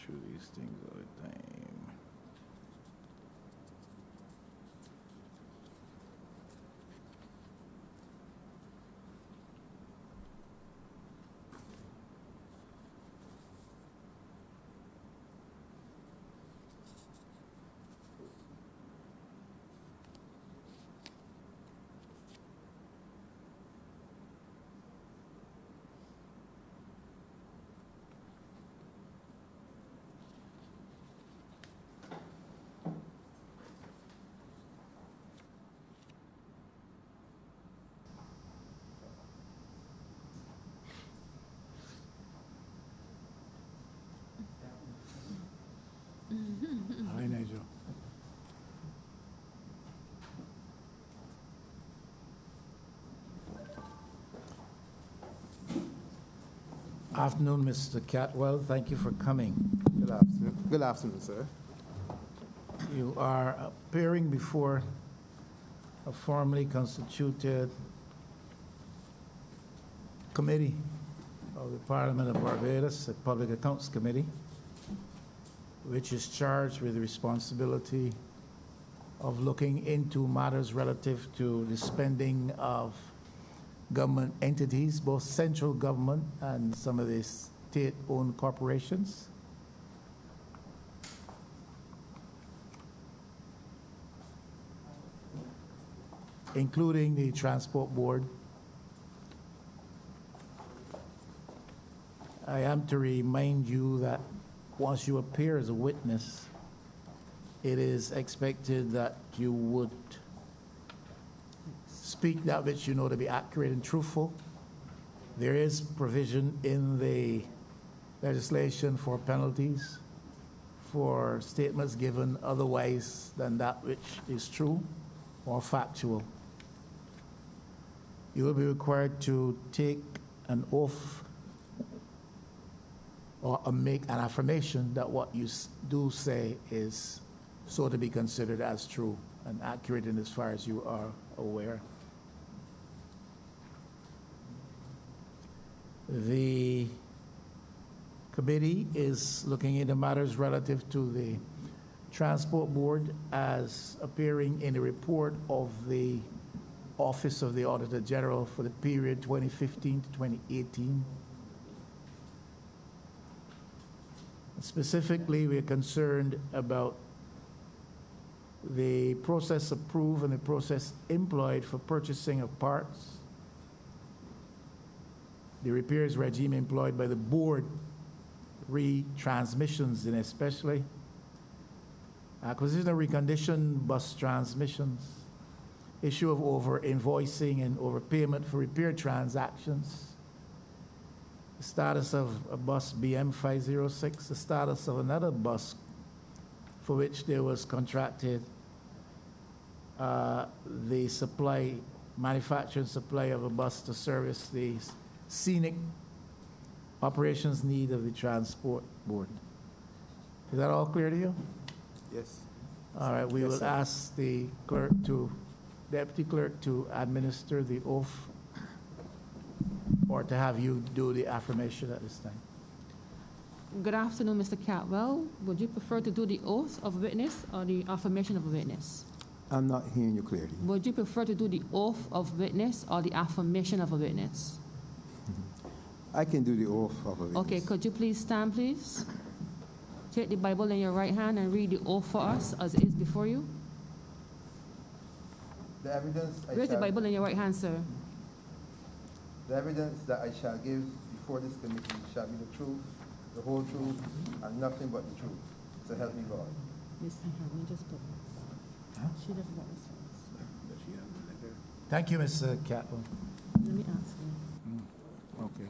through these things all the time. Hi, Nigel. Afternoon, Mr. Catwell. Thank you for coming. Good afternoon. Good afternoon, sir. You are appearing before a formally constituted committee of the Parliament of Barbados, the Public Accounts Committee, which is charged with the responsibility of looking into matters relative to the spending of government entities, both central government and some of the state-owned corporations. Including the Transport Board. I am to remind you that once you appear as a witness, it is expected that you would speak that which you know to be accurate and truthful. There is provision in the legislation for penalties for statements given otherwise than that which is true or factual. You will be required to take an oath or make an affirmation that what you do say is so to be considered as true and accurate in as far as you are aware. The committee is looking into matters relative to the Transport Board as appearing in the report of the Office of the Auditor General for the period 2015 to 2018. Specifically, we are concerned about the process approved and the process employed for purchasing of parts, the repairs regime employed by the board, retransmissions, and especially acquisition of reconditioned bus transmissions, issue of over-invoicing and overpayment for repair transactions, the status of a bus BM506, the status of another bus for which there was contracted the supply, manufacturing supply of a bus to service the scenic operations need of the Transport Board. Is that all clear to you? Yes. All right, we Yes, will sir. ask the deputy clerk to administer the oath or to have you do the affirmation at this time. Good afternoon, Mr. Catwell. Would you prefer to do the oath of witness or the affirmation of a witness? I'm not hearing you clearly. Would you prefer to do the oath of witness or the affirmation of a witness? I can do the oath of a witness. Okay, could you please stand, please? Take the Bible in your right hand and read the oath for us as it is before you. The evidence Where's the Bible in your right hand, sir? The evidence that I shall give before this committee shall be the truth, the whole truth, and nothing but the truth. So help me God. Yes, let me just put. She doesn't want this. Thank you, Ms. Catwell. Let me ask you. Okay.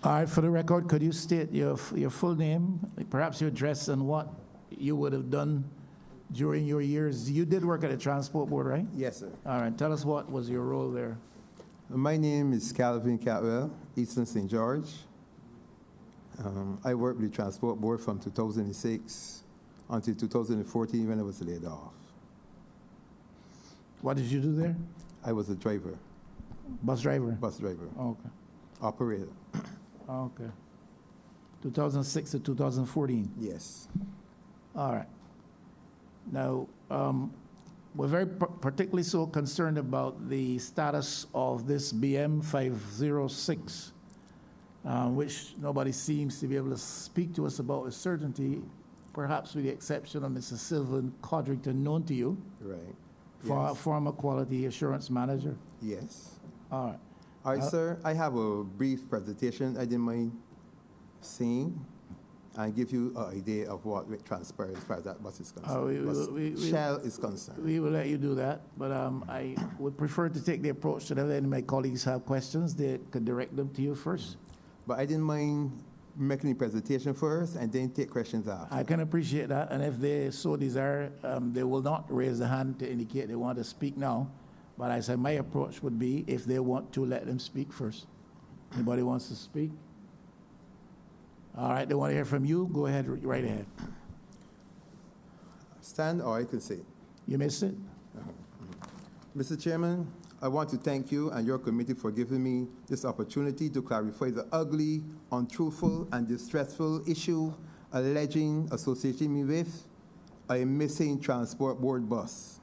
All right, for the record, could you state your full name, perhaps your address, and what you would have done during your years? You did work at the Transport Board, right? Yes, sir. All right, tell us what was your role there. My name is Calvin Catwell, Eastern St. George. I worked with the Transport Board from 2006 until 2014 when I was laid off. What did you do there? I was a driver, Bus driver? bus driver, Okay. operator. Okay. 2006 to 2014. Yes. All right. Now, we're very particularly so concerned about the status of this BM 506, which nobody seems to be able to speak to us about with certainty, perhaps with the exception of Mr. Sylvan Codrington, known to you, Right. for former quality assurance manager. Yes. All right. All right, sir. I have a brief presentation I didn't mind saying and give you an idea of what transpired as far as that bus is concerned. Shell is concerned. We will let you do that, but I would prefer to take the approach that if any of my colleagues have questions, they could direct them to you first. But I didn't mind making the presentation first and then take questions after. I can appreciate that, and if they so desire, they will not raise the hand to indicate they want to speak now. But I said my approach would be, if they want to, let them speak first. Anybody wants to speak? All right, they want to hear from you. Go ahead, right ahead. Stand or I can sit. You may sit. Mr. Chairman, I want to thank you and your committee for giving me this opportunity to clarify the ugly, untruthful, and distressful issue alleging associating me with a missing Transport Board bus.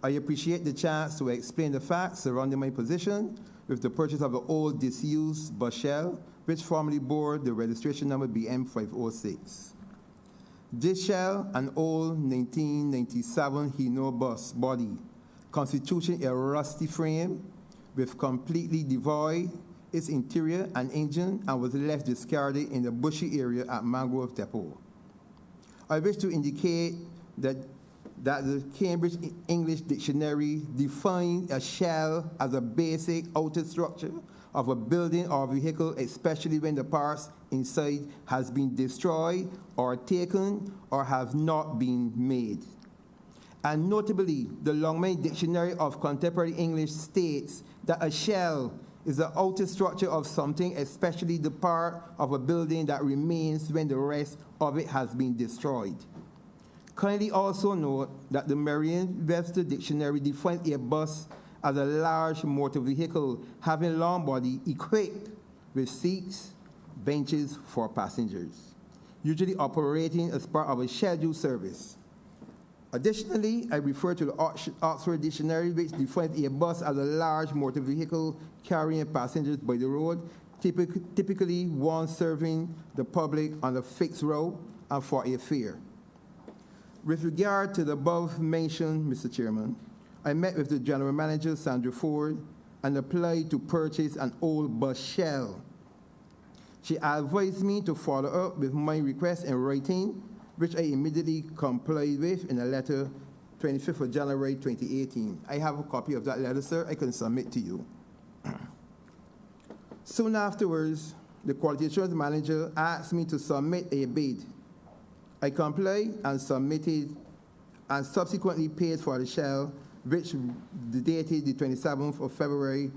I appreciate the chance to explain the facts surrounding my position with the purchase of the old disused bus shell, which formerly bore the registration number BM506. This shell, an old 1997 Hino bus body, constituting a rusty frame with completely devoid its interior and engine, and was left discarded in the bushy area at Mangrove Depot. I wish to indicate that the Cambridge English Dictionary defines a shell as a basic outer structure of a building or vehicle, especially when the parts inside has been destroyed or taken or have not been made. And notably, the Longman Dictionary of Contemporary English states that a shell is the outer structure of something, especially the part of a building that remains when the rest of it has been destroyed. Kindly also note that the Merriam-Webster Dictionary defines a bus as a large motor vehicle having long body equipped with seats, benches for passengers, usually operating as part of a scheduled service. Additionally, I refer to the Oxford Dictionary, which defines a bus as a large motor vehicle carrying passengers by the road, typically one serving the public on a fixed route and for a fare. With regard to the above mentioned, Mr. Chairman, I met with the General Manager, Sandra Ford, and applied to purchase an old bus shell. She advised me to follow up with my request in writing, which I immediately complied with in a letter 25th of January 2018. I have a copy of that letter, sir. I can submit to you. Soon afterwards, the quality assurance manager asked me to submit a bid. I complied and submitted and subsequently paid for the shell, which dated the 27th of February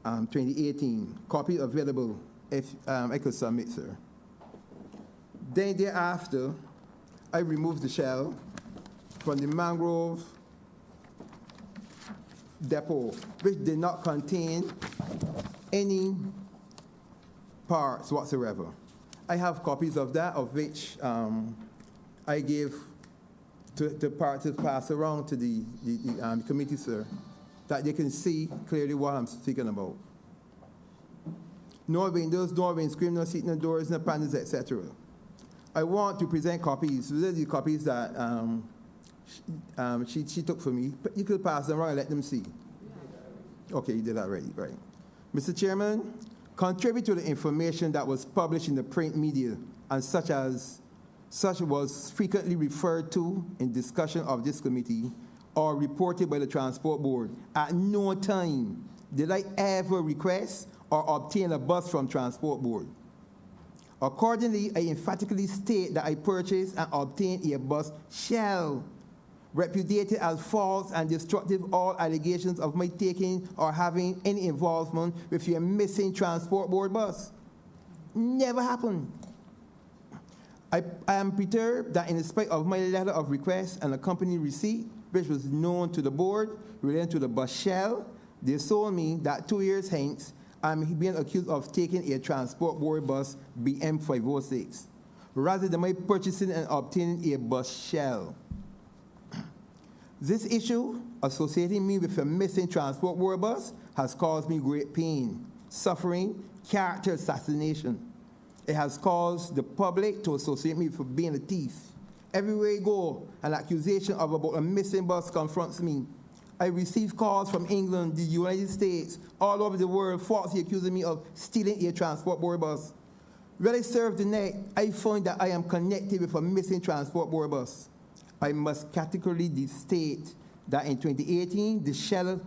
2018. Copy available if I could submit, sir. Then thereafter, I removed the shell from the Mangrove Depot, which did not contain any parts whatsoever. I have copies of that, of which I gave to pass around to the committee, sir, that they can see clearly what I'm speaking about. No windows, no windscreen, no seat, no doors, no panels, etc. I want to present copies. These are the copies that she took for me. But you could pass them around and let them see. Okay, you did that already, right. Mr. Chairman, contrary to the information that was published in the print media and such was frequently referred to in discussion of this committee or reported by the Transport Board, at no time did I ever request or obtain a bus from Transport Board. Accordingly, I emphatically state that I purchased and obtained a bus shell, repudiated as false and destructive all allegations of my taking or having any involvement with your missing Transport Board bus. Never happened. I am perturbed that in spite of my letter of request and accompanying receipt, which was known to the board relating to the bus shell, they told me that 2 years hence, I'm being accused of taking a transport board bus BM 506, rather than my purchasing and obtaining a bus shell. This issue associating me with a missing transport board bus has caused me great pain, suffering, character assassination. It has caused the public to associate me with being a thief. Everywhere I go, an accusation of about a missing bus confronts me. I receive calls from England, the United States, all over the world, falsely accusing me of stealing a transport board bus. When I served the night, I found that I am connected with a missing transport board bus. I must categorically state that in 2018, the shell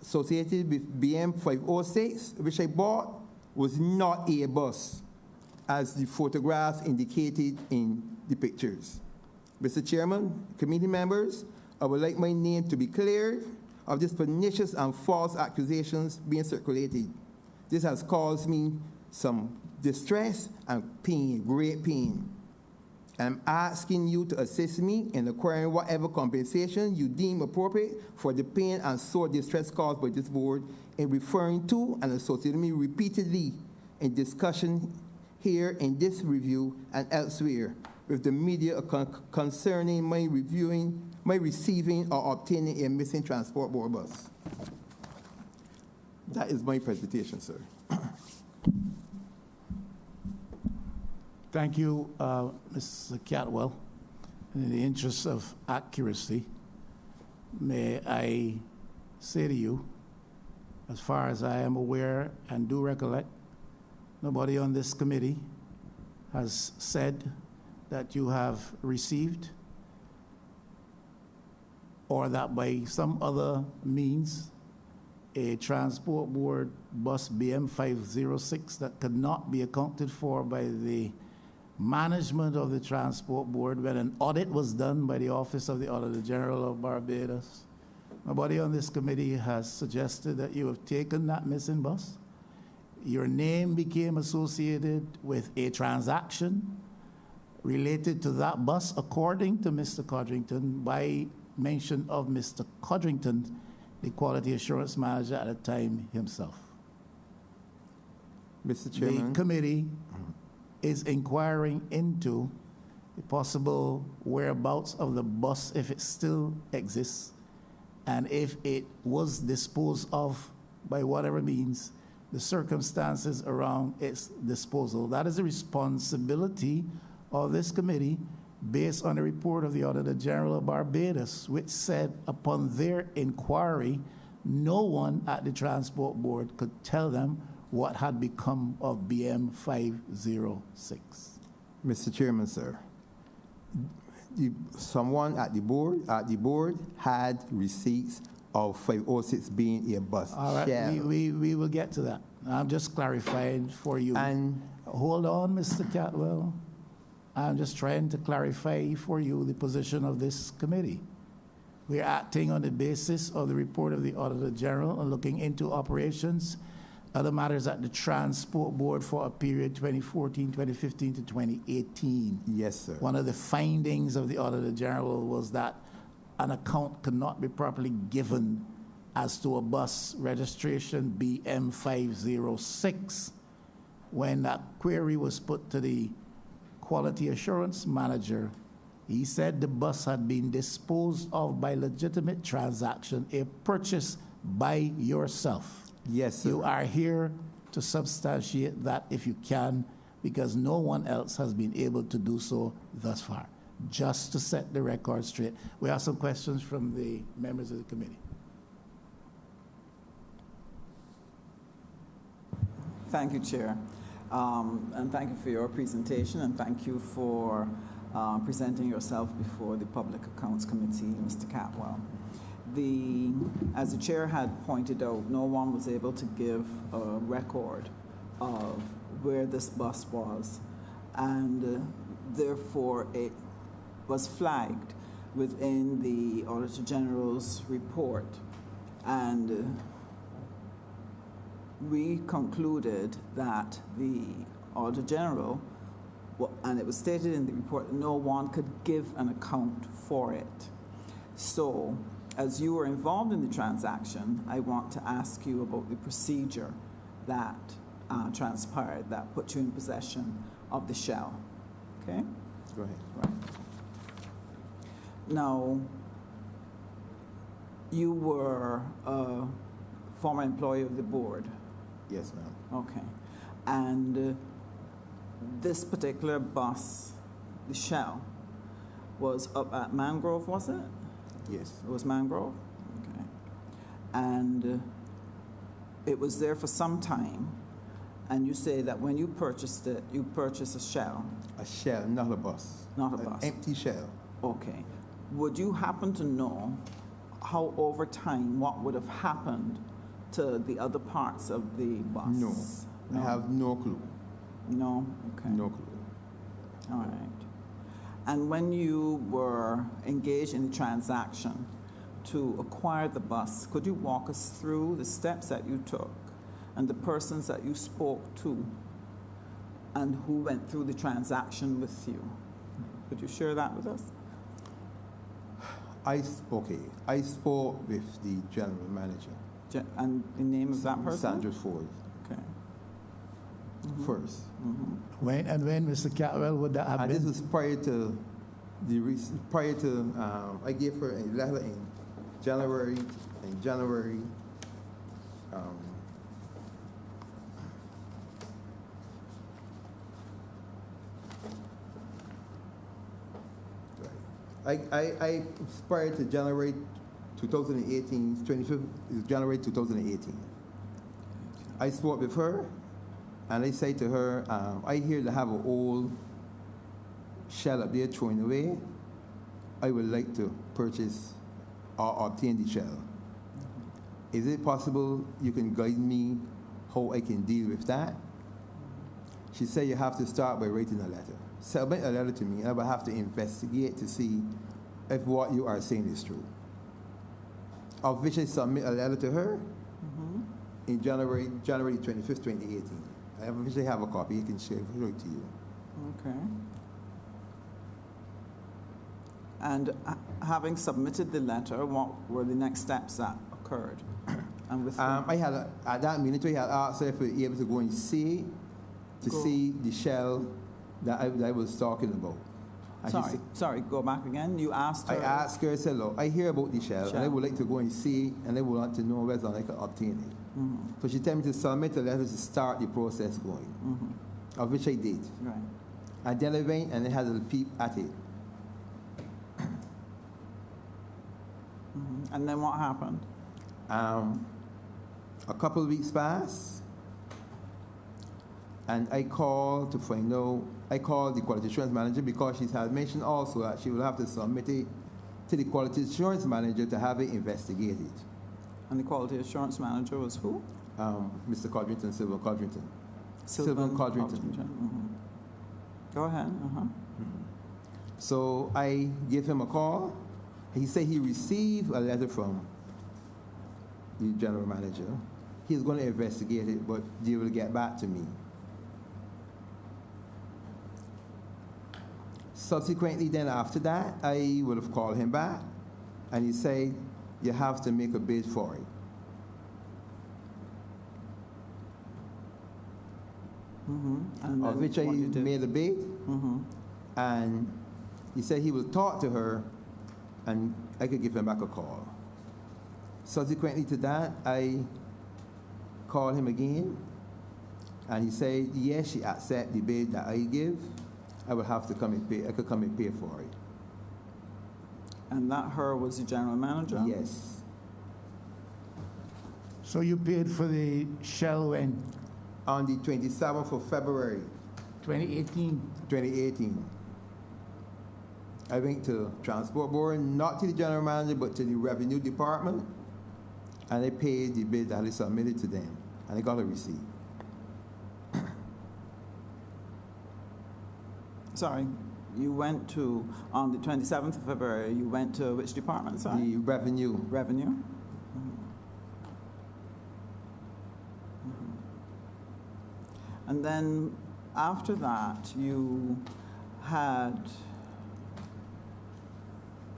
associated with BM 506, which I bought, was not a bus, as the photographs indicated in the pictures. Mr. Chairman, committee members, I would like my name to be cleared of these pernicious and false accusations being circulated. This has caused me some distress and pain, great pain. I'm asking you to assist me in acquiring whatever compensation you deem appropriate for the pain and sore distress caused by this board in referring to and associating me repeatedly in discussion here in this review and elsewhere with the media concerning my receiving or obtaining a missing transport board bus. That is my presentation, sir. Thank you, Mr. Catwell. In the interest of accuracy, may I say to you, as far as I am aware and do recollect, nobody on this committee has said that you have received or that by some other means a transport board bus BM 506 that could not be accounted for by the management of the transport board when an audit was done by the Office of the Auditor General of Barbados. Nobody on this committee has suggested that you have taken that missing bus. Your name became associated with a transaction related to that bus, according to Mr. Codrington, by mention of Mr. Codrington, the quality assurance manager at the time himself. Mr. Chairman. The committee is inquiring into the possible whereabouts of the bus, if it still exists, and if it was disposed of by whatever means, the circumstances around its disposal. That is a responsibility of this committee based on a report of the Auditor General of Barbados, which said upon their inquiry, no one at the Transport Board could tell them what had become of BM 506. Mr. Chairman, sir, someone at the board had receipts of 506 being a bus. All right, shell. we will get to that. I'm just clarifying for you. And hold on, Mr. Catwell. I'm just trying to clarify for you the position of this committee. We're acting on the basis of the report of the Auditor General and looking into operations, other matters at the Transport Board for a period 2014, 2015 to 2018. yes, sir. One of the findings of the Auditor General was that an account could not be properly given as to a bus registration BM 506 when that query was put to the quality assurance manager. He said the bus had been disposed of by legitimate transaction, a purchase by yourself. Yes, sir. You are here to substantiate that if you can, because no one else has been able to do so thus far. Just to set the record straight. We have some questions from the members of the committee. Thank you, Chair. And thank you for your presentation, and thank you for presenting yourself before the Public Accounts Committee, Mr. Catwell. As the Chair had pointed out, no one was able to give a record of where this bus was, and therefore it was flagged within the Auditor General's report. And we concluded that the Auditor General, and it was stated in the report that no one could give an account for it. So, as you were involved in the transaction, I want to ask you about the procedure that transpired that put you in possession of the shell. Okay? Go ahead. Right. Now, you were a former employee of the board. Yes, ma'am. Okay. And this particular bus, the shell, was up at Mangrove, was it? Yes. It was Mangrove? Okay. And it was there for some time. And you say that when you purchased it, you purchased a shell. A shell, not a bus. Not a An bus. empty shell. Okay. Would you happen to know how over time what would have happened to the other parts of the bus? No. No? I have no clue. No? Okay. No clue. All right. And when you were engaged in the transaction to acquire the bus, could you walk us through the steps that you took and the persons that you spoke to and who went through the transaction with you? Could you share that with us? I spoke with the general manager, And the name of that person? Sandra Ford, Okay. first. When, Mr. Catwell, would that have And this been? was prior to I gave her a letter in January. I prior to January 2018, 25th January 2018. I spoke with her, and I say to her, I hear they have an old shell up there thrown away. I would like to purchase or obtain the shell. Is it possible you can guide me how I can deal with that? She said you have to start by writing a letter. Submit a letter to me, and I will have to investigate to see if what you are saying is true. Of which I submit a letter to her in January 25th, 2018. I officially have a copy. I can share it to you. Okay. And having submitted the letter, what were the next steps that occurred? And with I had at that minute I had asked her if we were able to go and see the shell that I was talking about. And sorry, go back again. You asked her. I asked her, I said, look, I hear about the shell, and I would like to go and see, and I would like to know whether I could obtain it. So she told me to submit a letter to start the process going, of which I did. Right. And then I went and I had a peep at it. And then what happened? A couple of weeks passed, and I called to find out. I called the quality assurance manager because she had mentioned also that she will have to submit it to the quality assurance manager to have it investigated. And the quality assurance manager was who? Mr. Codrington, Sylvan Codrington. Sylvan Codrington. Go ahead. So I gave him a call. He said he received a letter from the general manager. He's going to investigate it, but they will get back to me. Subsequently, then after that, I would have called him back, and he said, you have to make a bid for it. And Of which I what you did? made a bid, and he said he will talk to her, and I could give him back a call. Subsequently to that, I called him again, and he said, yes, she accept the bid that I give. I would have to come and pay. I could come and pay for it. And that her was the general manager? Yes. So you paid for the shell when? On the 27th of February, 2018? 2018. I went to Transport Board, not to the general manager, but to the Revenue Department, and I paid the bid that I submitted to them, and I got a receipt. Sorry, you went to, on the 27th of February, you went to which department, sorry? The Revenue. Revenue? And then after that,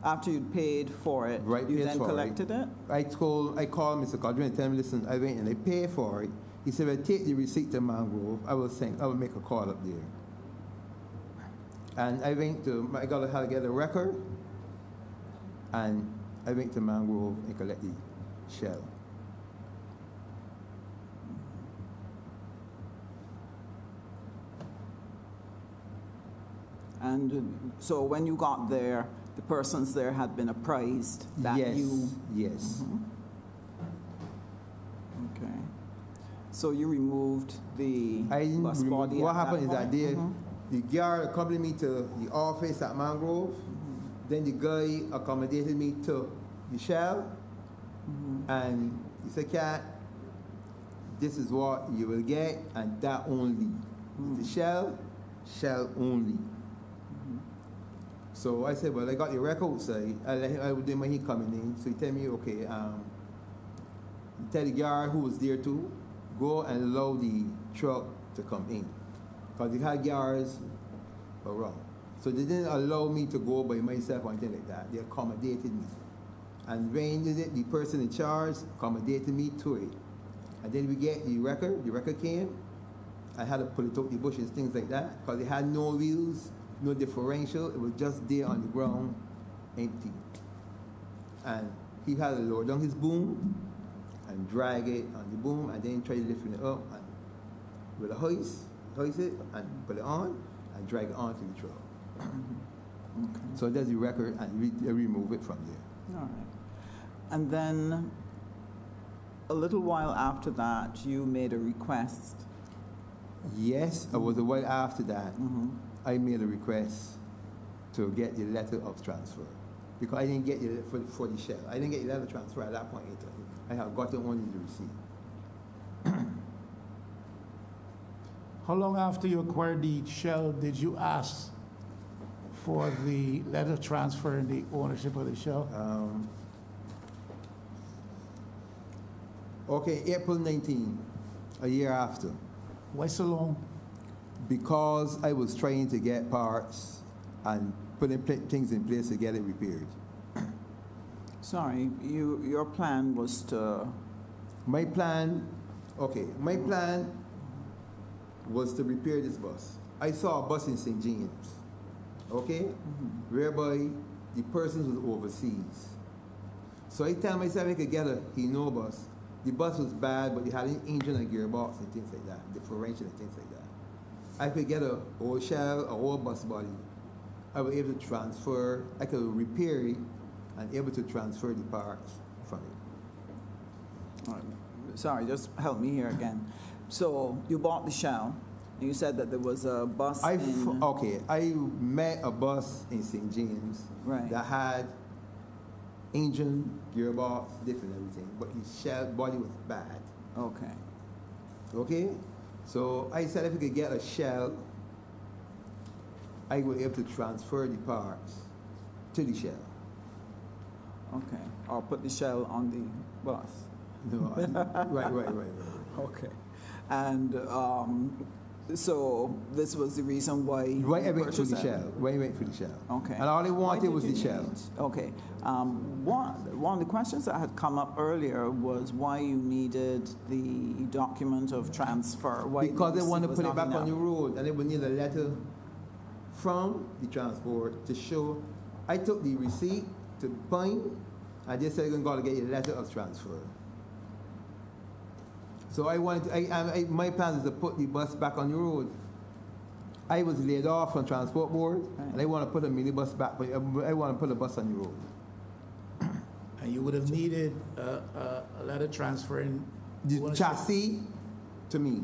after you'd paid for it, Right, you paid then for it. collected it? I called Mr. Codrin and told him, listen, I went and I paid for it. He said, well, take the receipt to Mangrove. I will make a call up there. And I had to get a record, and I went to Mangrove and collect the shell. And so when you got there, the persons there had been apprised that Yes, you... yes. Okay. So you removed the I didn't bus remove. body What at happened is that point? the guard accompanied me to the office at Mangrove. Then the guy accommodated me to the shell, and he said, "Cat, this is what you will get, and that only. The shell only." So I said, "Well, I got the record, so I let him. I would do when he coming in. So he tell me, okay, tell the guard who was there too, go and allow the truck to come in, because they had guards around. So they didn't allow me to go by myself or anything like that. They accommodated me. And when the person in charge accommodated me to it. And then we get the record came. I had to pull it out the bushes, things like that, because it had no wheels, no differential. It was just there on the ground, empty. And he had to lower down his boom and drag it on the boom, and then try lifting it up and with a hoist it and put it on and drag it onto the truck. Okay. So there's the record, and we remove it from there. All right. And then a little while after that, you made a request. Yes, it was a while after that, I made a request to get the letter of transfer, because I didn't get it for the shell. I didn't get the letter of transfer at that point in time. I have gotten only the receipt. How long after you acquired the shell did you ask for the letter of transfer and the ownership of the shell? Okay, April 19, a year after. Why so long? Because I was trying to get parts and putting things in place to get it repaired. Sorry, your plan was to... My plan was to repair this bus. I saw a bus in St. James, okay, whereby the person was overseas. So I tell myself I could get a Hino bus. The bus was bad, but it had an engine and gearbox and things like that, differential and things like that. I could get a old shell, a old bus body. I was able to transfer, I could repair it and able to transfer the parts from it. All right. Sorry, just help me here again. So you bought the shell, and you said that there was a bus I met a bus in St. James that had engine, gearbox, different everything, but the shell body was bad. Okay. Okay? So I said if we could get a shell, I would be able to transfer the parts to the shell. Okay. Or put the shell on the bus. No, right. Okay. And so this was the reason why you I went for purchased the it? shell. Why I went for the shell. Okay. And all I wanted was the did you shell. need- Okay. One of the questions that had come up earlier was why you needed the document of transfer. Why Because the they want to receipt put was it back not on the enough? road, and they would need a letter from the transport to show. I took the receipt to the point, and they said you're going to get a letter of transfer. So I wanted my plan is to put the bus back on the road. I was laid off from transport board, and I want to put a minibus back, but I want to put a bus on the road. And you would have needed a letter transferring The ownership- chassis to me,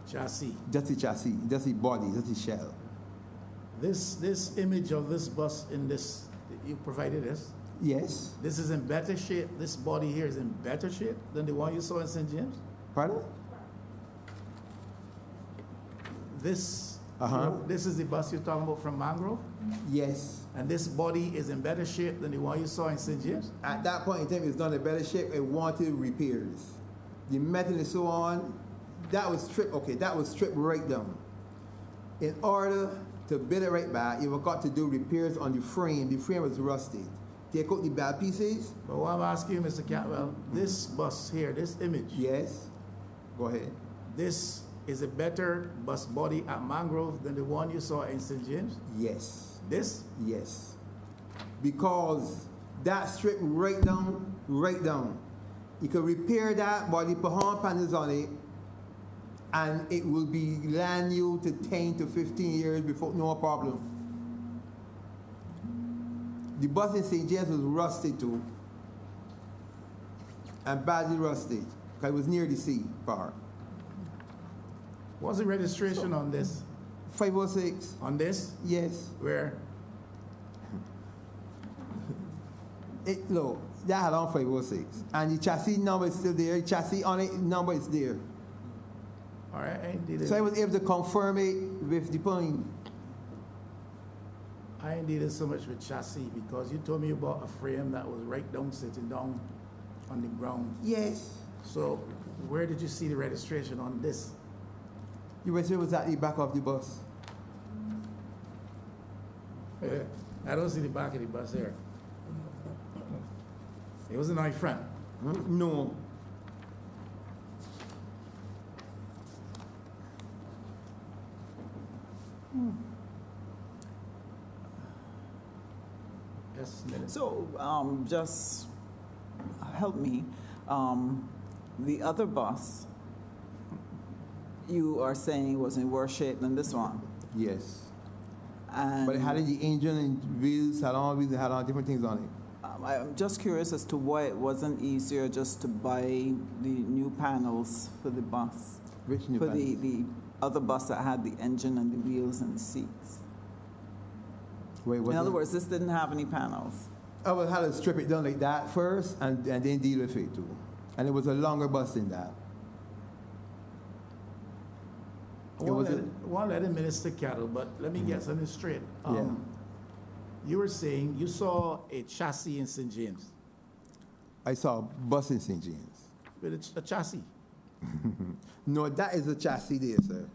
chassis. just the chassis, just the body, just the shell. This image of this bus in this, you provided this. Yes. This is in better shape. This body here is in better shape than the one you saw in St. James. Pardon? This, Uh-huh. this is the bus you're talking about from Mangrove, Yes. and this body is in better shape than the one you saw in St. James. At that point in time, it's not in better shape. It wanted repairs. The metal and so on, that was stripped. Okay, that was stripped right down. In order to build it right back, you've got to do repairs on the frame. The frame was rusted. Take out the bad pieces. But what I'm asking you, Mr. Catwell, this bus here, this image, Yes. Go ahead. this is a better bus body at Mangrove than the one you saw in St. James? Yes. This? Yes. Because that strip right down. You can repair that body, put horn panels on it, and it will be land you to 10 to 15 years before no problem. The bus in St. James was rusted too, and badly rusted, because it was near the sea part. What's the registration on this? 506, On this? yes. Where? Look, that had on 506, and the chassis number is still there. The chassis on it number is there. All right, I ain't dealing, So I was able to confirm it with the point. I ain't dealing so much with chassis because you told me about a frame that was right down, sitting down on the ground. Yes. So where did you see the registration on this? The rest was at the back of the bus. I don't see the back of the bus here. It wasn't on the front. No. Yes, minute. So, just help me. The other bus, you are saying was in worse shape than this one. Yes. And But it had the engine and wheels, had all wheels, it had all different things on it. I'm just curious as to why it wasn't easier just to buy the new panels for the bus, Which new for panels? the other bus that had the engine and the wheels and the seats. Wait, In other words, this didn't have any panels. I would have to strip it down like that first and then deal with it too. And it was a longer bus than that. I want to let him minister cattle, but let me get something straight. Yeah. You were saying you saw a chassis in St. James I saw a bus in St. James. with a chassis. No, that is a chassis there, sir.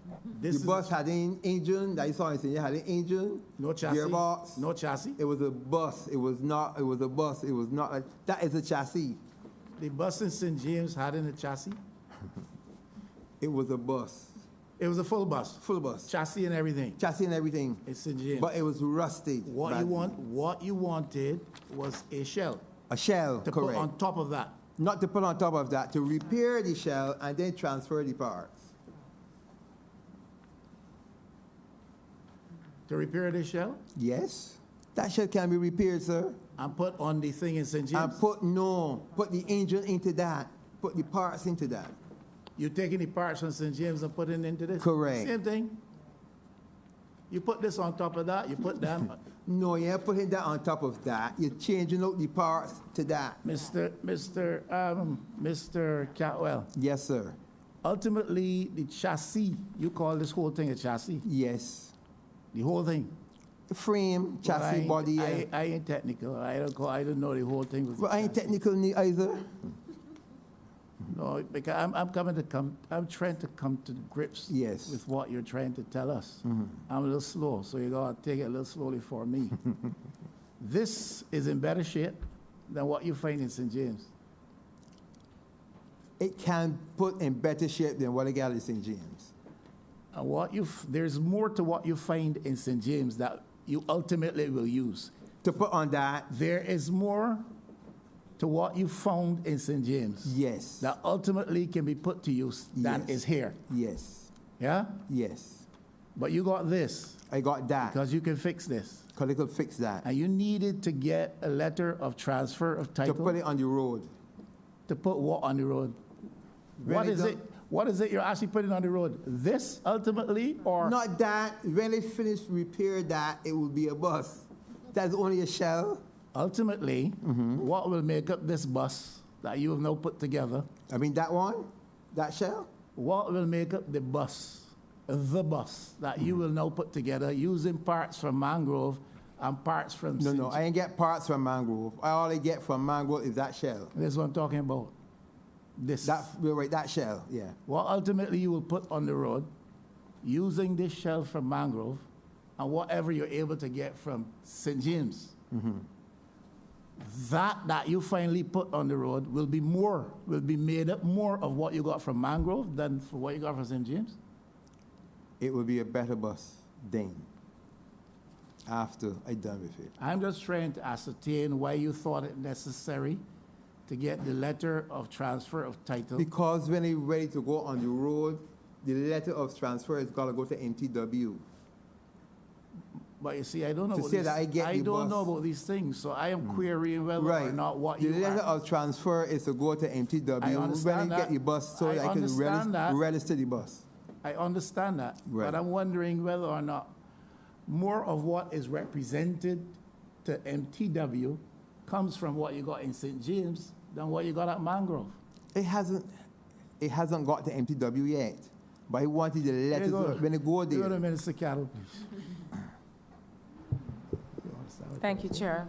This The bus had an engine, that you saw in St. James, had an engine, No chassis. gearbox. No chassis. It was a bus. It was a bus. It was not, that is a chassis. The bus in St. James had in a chassis. It was a bus. It was a full bus, Full bus. chassis and everything. Chassis and everything. In St. James. But it was rusted. What you wanted was a shell A shell, to correct. put on top of that. Not to put on top of that, to repair the shell and then transfer the parts. To repair the shell Yes. That shell can be repaired, sir. and put on the thing in St. James. And put the engine into that. Put the parts into that. You're taking the parts from St. James and putting it into this? Correct. Same thing. You put this on top of that, you put them. No, you're putting that on top of that. You're changing out the parts to that. Mr. Catwell, Yes, sir. ultimately the chassis, you call this whole thing a chassis? Yes. The whole thing? Frame, chassis, Well, body. I ain't technical. I don't know the whole thing was a Well, I ain't chassis. technical either. No, because I'm trying to come to grips Yes. with what you're trying to tell us. I'm a little slow, so you gotta take it a little slowly for me. This is in better shape than what you find in St. James. It can put in better shape than what I got in St. James. And there's more to what you find in St. James that you ultimately will use. To put on that, There is more to what you found in St. James yes. that ultimately can be put to use than Yes. is here. Yes. Yeah? Yes. But you got this I got that. because you can fix this. Because they could fix that. And you needed to get a letter of transfer of To title put it on the road. to put what on the road? What Really is it? What is it you're actually putting on the road? This ultimately, or Not that. When they finish repair that, it will be a bus. That's only a shell. ultimately, what will make up this bus that you have now put together? I mean, that one, that shell. What will make up the bus that you will now put together using parts from Mangrove and parts from No, I ain't get parts from Mangrove. All I get from Mangrove is that shell. This is what I'm talking about. This. That shell, yeah. What ultimately you will put on the road using this shell from Mangrove and whatever you're able to get from St. James, that you finally put on the road will be made up more of what you got from Mangrove than for what you got from St. James? It will be a better bus then, after I done with it. I'm just trying to ascertain why you thought it necessary to get the letter of transfer of title. Because when it's ready to go on the road, the letter of transfer is got to go to MTW. But you see, I don't know To about say these, that I get the don't bus. know about these things, so I am querying whether Right. or not what The you letter are. of transfer is to go to MTW. I when understand I that. get the bus, so I I can understand that. register the bus. I understand that, Right. but I'm wondering whether or not more of what is represented to MTW comes from what you got in St. James than what you got at Mangrove. It hasn't got to MTW yet. But I wanted the letters when they go You go to there. Minister Cattle, please. You understand what Thank you, Chair.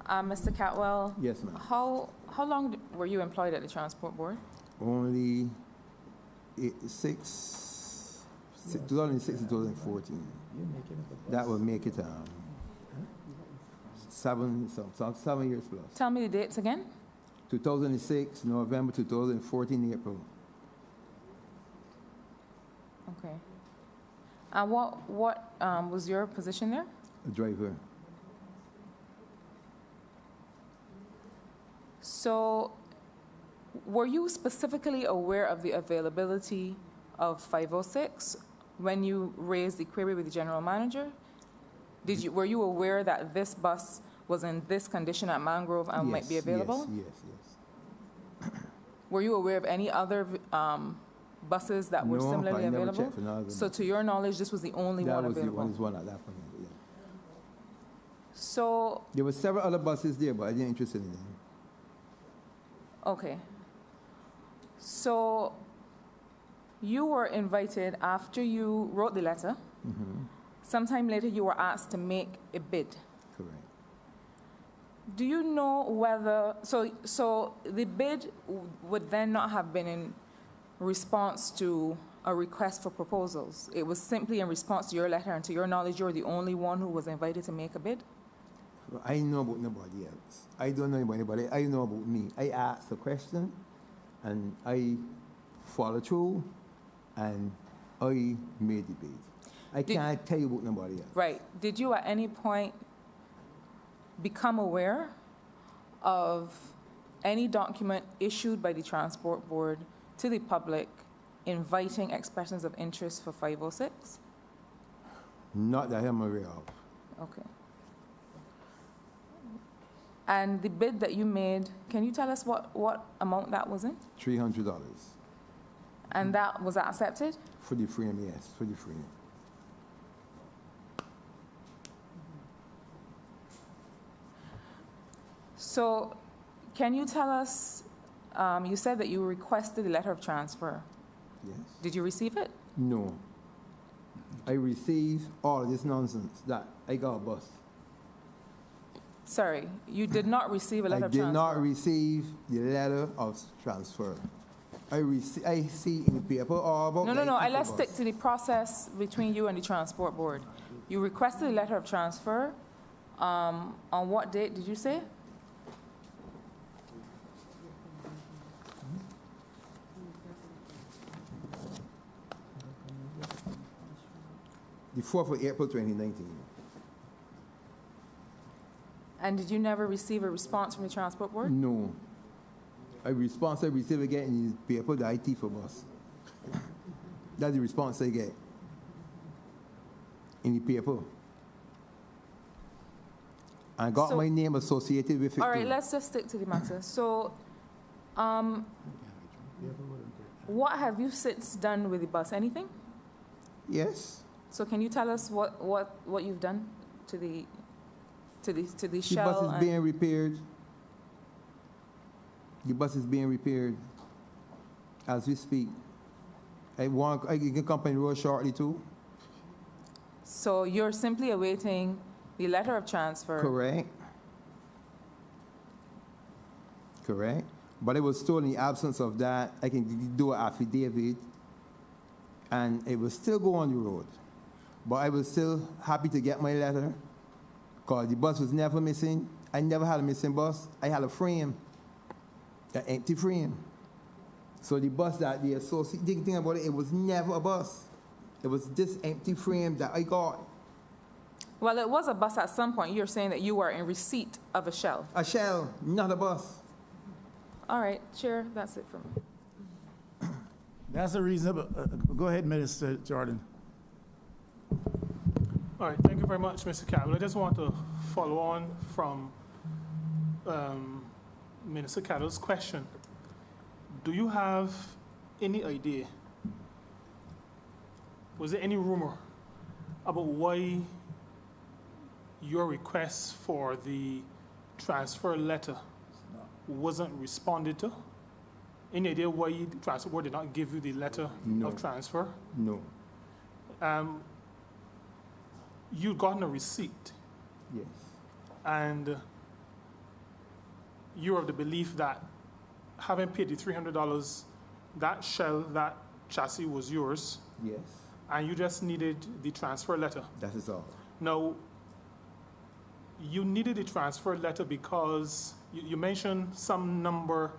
Mr. Catwell, Yes, ma'am. how long were you employed at the Transport Board? Only 2006 to 2014. You're making up a bus. That will make it 7 years plus. Tell me the dates again. 2006 November, 2014 April. Okay. And what was your position there? A driver. So, were you specifically aware of the availability of 506 when you raised the query with the general manager? Were you aware that this bus was in this condition at Mangrove and might be available? Yes. Were you aware of any other buses that were No, similarly I never available? checked for none of them. So, to your knowledge, this was the only That one was available. the one at that point. Yeah. So, There were several other buses there, but I didn't interested in them. okay. So, you were invited after you wrote the letter. Sometime later, you were asked to make a bid. Correct. Do you know whether so the bid would then not have been in response to a request for proposals? It was simply in response to your letter, and to your knowledge, you're the only one who was invited to make a bid? Well, I know about nobody else. I don't know about anybody. I know about me. I asked a question, and I follow through, and I made the bid. I can't tell you about nobody else. Right. Did you at any point become aware of any document issued by the Transport Board to the public inviting expressions of interest for 506? Not that I'm aware of. Okay. And the bid that you made, can you tell us what amount that was in? $300 And that was accepted? for the frame, yes, for the frame. So, can you tell us, you said that you requested a letter of transfer. Yes. Did you receive it? No. I received all this nonsense that I got a bus. Sorry, you did not receive a letter I of did transfer. not receive the letter of transfer. I see in the paper all about No. the Let's bus. stick to the process between you and the Transport Board. You requested a letter of transfer. On what date did you say? The 4th of April 2019. And did you never receive a response from the Transport Board? No. I receive again in the paper, the IT for bus. That's the response I get in the paper. I got So- my name associated with it. All right, too. let's just stick to the matter. So, what have you since done with the bus? Anything? Yes. So, can you tell us what you've done to the The shell? bus is and- being repaired. The bus is being repaired as we speak. I can come on the road shortly too. So you're simply awaiting the letter of transfer. Correct. Correct. But it was still in the absence of that. I can do an affidavit and it was still go on the road. But I was still happy to get my letter, because the bus was never missing. I never had a missing bus. I had a frame, an empty frame. So the bus that the associate, the thing about it, it was never a bus. It was this empty frame that I got. Well, it was a bus at some point. You're saying that you were in receipt of a shell. A shell, not a bus. All right, Chair, that's it for me. That's a reasonable, go ahead, Minister Jordan. All right, thank you very much, Mr. Campbell. I just want to follow on from Minister Cattle's question. Do you have any idea, was there any rumor about why your request for the transfer letter wasn't responded to? Any idea why the transfer board did not give you the letter No. of transfer? No. You'd gotten a receipt, Yes. and you're of the belief that having paid the $300, that shell, that chassis was yours, Yes. and you just needed the transfer letter. That is all. Now, you needed the transfer letter because you mentioned some number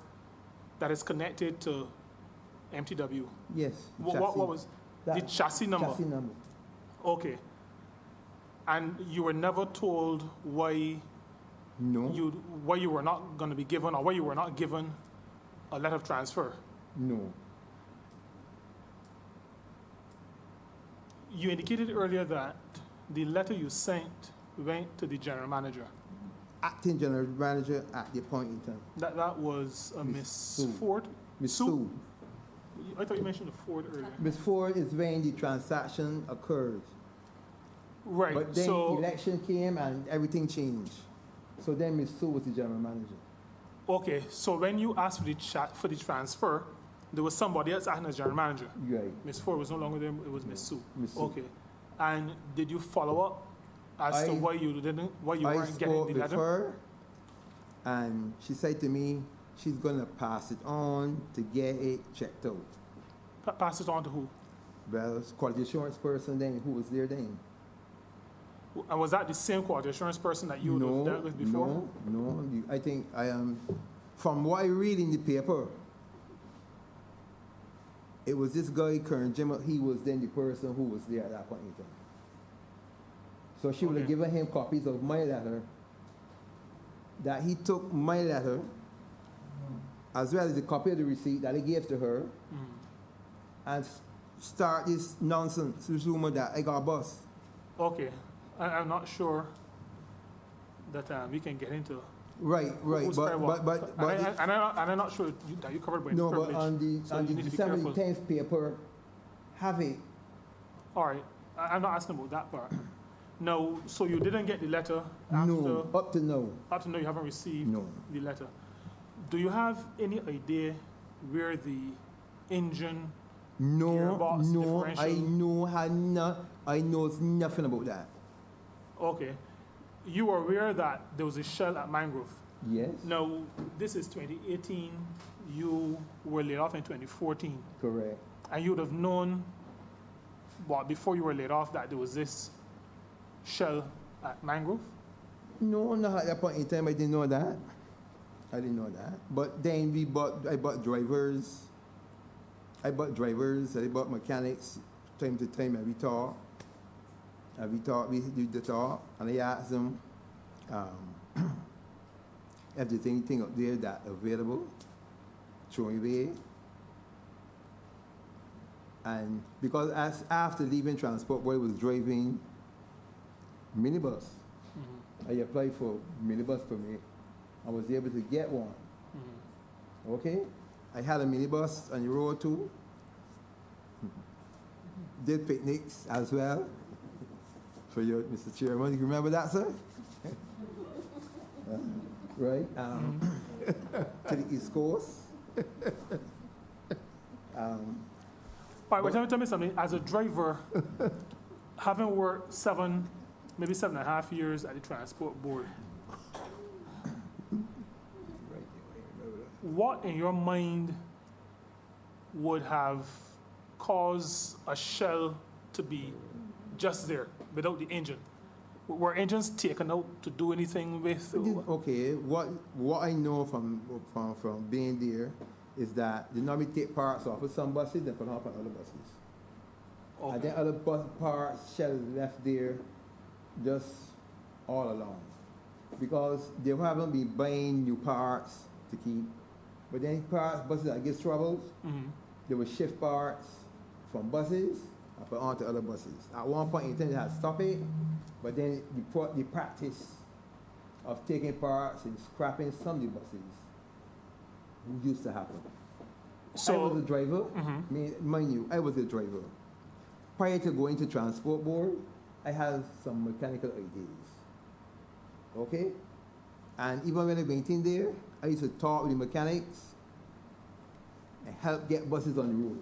that is connected to MTW. Yes. What was the chassis number? Chassis number. Okay. And you were never told why No. why you were not going to be given, or why you were not given a letter of transfer. No. You indicated earlier that the letter you sent went to the general manager. Acting general manager at the point in time. That was Miss Miss Sue. Ford. Miss Sue. I thought you mentioned the Ford earlier. Miss Ford is when the transaction occurred. Right. But then So election came and everything changed. So then Miss Sue was the general manager. okay. So when you asked for the transfer, there was somebody else acting as general manager. Right. Miss Ford was no longer there. It was Miss Sue. Miss Sue. Okay. And did you follow up as to I- why you I weren't getting spoke the with letter? her, and she said to me she's gonna pass it on to get it checked out. Pass it on to who? Well, it's quality assurance person then who was there then. And was that the same quality assurance person that you would have dealt with before? No. I think I am. From what I read in the paper, it was this guy, Kern Jim. He was then the person who was there at that point in time. So she would have Okay. given him copies of my letter. That he took my letter, as well as a copy of the receipt that I gave to her, and start this nonsense, this rumor that I got a bus. Okay. I'm not sure that we can get into Right. who's fair what. But and I'm not sure that you covered by no, privilege. but on the so on you the need to be December careful. 10th paper, have it. All right. I'm not asking about that part. No, so you didn't get the letter after, No, up to now. up to now you haven't received No. the letter. Do you have any idea where the engine, No, Gearbox, no, differential. I know nothing about that. okay, you were aware that there was a shell at Mangrove. Yes, Now, this is 2018, you were laid off in 2014, correct. and you would have known, before you were laid off, that there was this shell at Mangrove? No, not at that point in time. I didn't know that. But then I bought drivers. I bought mechanics. Time to time, we talk. We do the talk, and I asked them if there's anything up there that available, throw it away. And because after leaving transport, boy was driving minibus. I applied for minibus permit. I was able to get one. Okay? I had a minibus on the road too. Did picnics as well. For you, Mr. Chairman, you remember that, sir? Right? To the East Coast. All right, well, tell me something. As a driver, having worked maybe 7.5 years at the transport board, what in your mind would have cause a shell to be just there without the engine? Were engines taken out to do anything with? Okay, what I know from being there is that they normally take parts off of some buses and put them up on other buses. Okay. And then other bus parts, shells left there just all along. Because they haven't been buying new parts to keep. But then buses that get troubles, they will shift parts from buses and put onto other buses. At one point in time they had to stop it, but then the practice of taking parts and scrapping some of the buses used to happen. So, I was a driver, mind you, I was a driver. Prior to going to transport board, I had some mechanical ideas. Okay? And even when I went in there, I used to talk with the mechanics and help get buses on the road.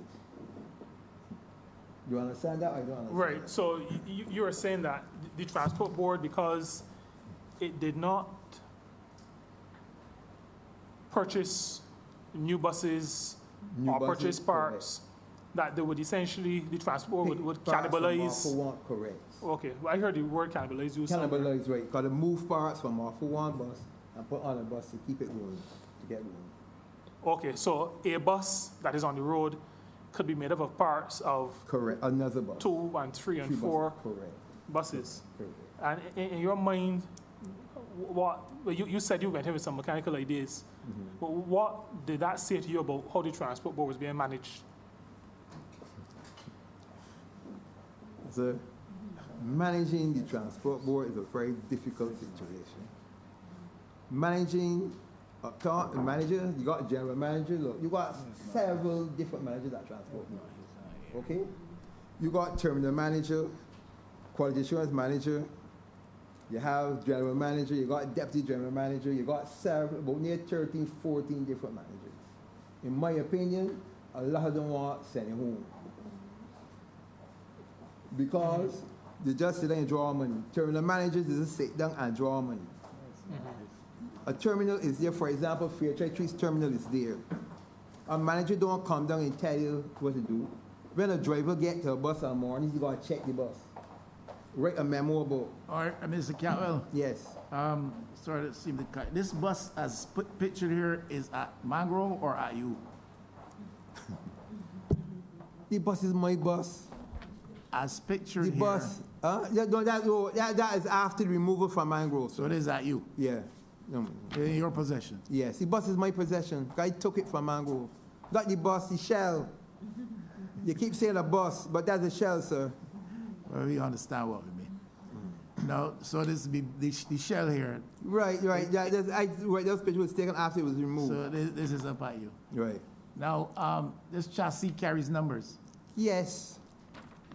You understand that? I don't understand. right, that. so you are saying that the transport board, because it did not purchase new buses New or buses, purchase parts, that they would essentially, the transport would Parts from cannibalize. off of one, correct. Okay, well, I heard the word cannibalize used somewhere. Cannibalize, right. Because they move parts from off of one bus and put on a bus to keep it going, to get going. Okay, so a bus that is on the road could be made up of parts of Correct. Another bus. 2 and 3 and Three 4 buses. Correct. buses. Correct. And in your mind, well, you said you went in with some mechanical ideas. But what did that say to you about how the transport board was being managed? So, managing the transport board is a very difficult situation. Managing a manager, you got a general manager, look, you got several different managers at transport board. Okay? You got terminal manager, quality assurance manager, you have general manager, you got deputy general manager, you got several, about near 13, 14 different managers. In my opinion, a lot of them want sending home. Because they just sit down and draw money. Terminal managers just sit down and draw money. A terminal is there, for example, Fairtrade terminal is there. A manager don't come down and tell you what to do. When a driver get to a bus in the morning, he got to check the bus. Write a memo about. All right, Mr. Catwell, Yes. sorry to seem to cut. This bus, as pictured here, is at Mangrove or at you? The bus is my bus. As pictured The here. bus. That is after the removal from Mangrove. So it is at you, Yeah. No. in your possession. Yes, the bus is my possession. I took it from Mangrove. Not the bus, the shell. You keep saying a bus, but that's a shell, sir. Well, we understand what we mean. No, so this be the shell here. Right. Those pictures was taken after it was removed. So this is up at you. Right. Now, this chassis carries numbers. Yes.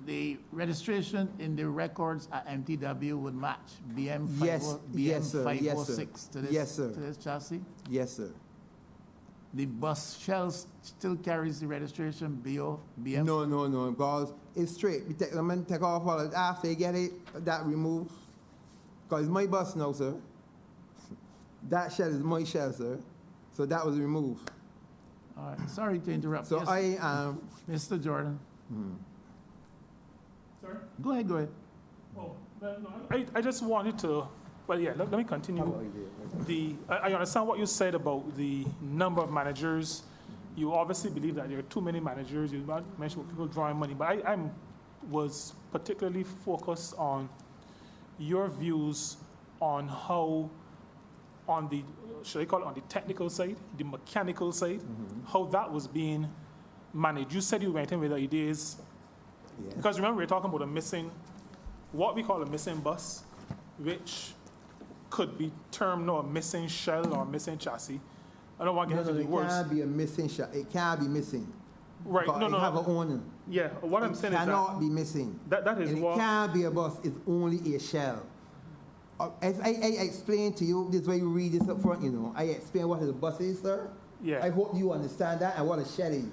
The registration in the records at MTW would match BM Yes, yes, sir. 506 to this, Yes, sir. to this chassis. Yes, sir. The bus shell still carries the registration BM. No, because it's straight. We take them and take off all of it. After they get it, that removed. Because it's my bus now, sir. That shell is my shell, sir. So that was removed. All right, sorry to interrupt. So Yes, I am. Mr. Jordan. Sorry? Go ahead. Oh, no, I just wanted to, well, yeah, let me continue. I understand what you said about the number of managers. You obviously believe that there are too many managers. You mentioned people drawing money, but I was particularly focused on your views on how, on the, should I call it on the technical side, the mechanical side, how that was being managed. You said you went in with ideas. Yes. Because remember, we're talking about a missing, what we call a missing bus, which could be termed a missing shell or a missing chassis. I don't want to get into the It words. can't be a missing shell. It can't be missing. Right, Because no, it have no. an owner. Yeah, what I'm saying It is cannot be missing. that is And it what, can't be a bus. It's only a shell. As I explained to you, this way you read this up front, you know. I explain what a bus is, sir. yeah. I hope you understand that and what a shell is.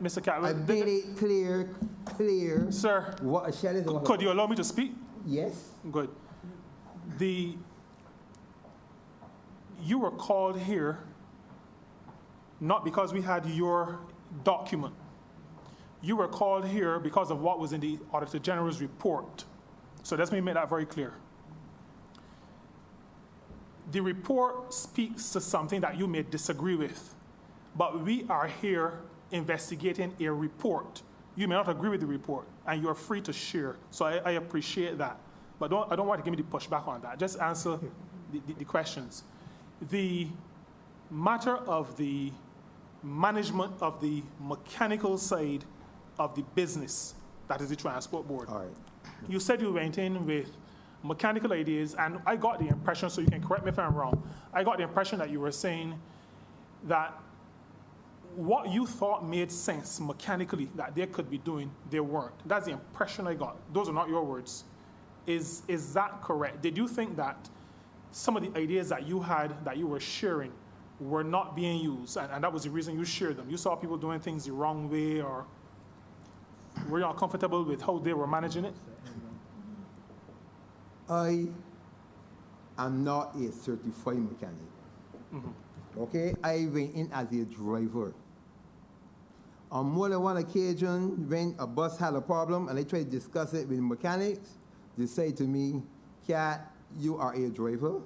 Mr. I Catwell, made it clear sir, what a shell is. and what a- could you allow me to speak? Yes. Good. You were called here not because we had your document, you were called here because of what was in the Auditor General's report. So let me make that very clear. The report speaks to something that you may disagree with, but we are here investigating a report. You may not agree with the report, and you are free to share. So I appreciate that. But I don't want to give me the pushback on that. Just answer the questions. The matter of the management of the mechanical side of the business, that is the transport board. All right. You said you went in with mechanical ideas, and I got the impression, so you can correct me if I'm wrong, I got the impression that you were saying that what you thought made sense mechanically that they could be doing, they weren't. That's the impression I got. Those are not your words. Is that correct? Did you think that some of the ideas that you had, that you were sharing, were not being used, and that was the reason you shared them? You saw people doing things the wrong way, or were you not comfortable with how they were managing it? I am not a certified mechanic. Okay, I went in as a driver. On more than one occasion, when a bus had a problem and I tried to discuss it with mechanics, they say to me, Cat, you are a driver.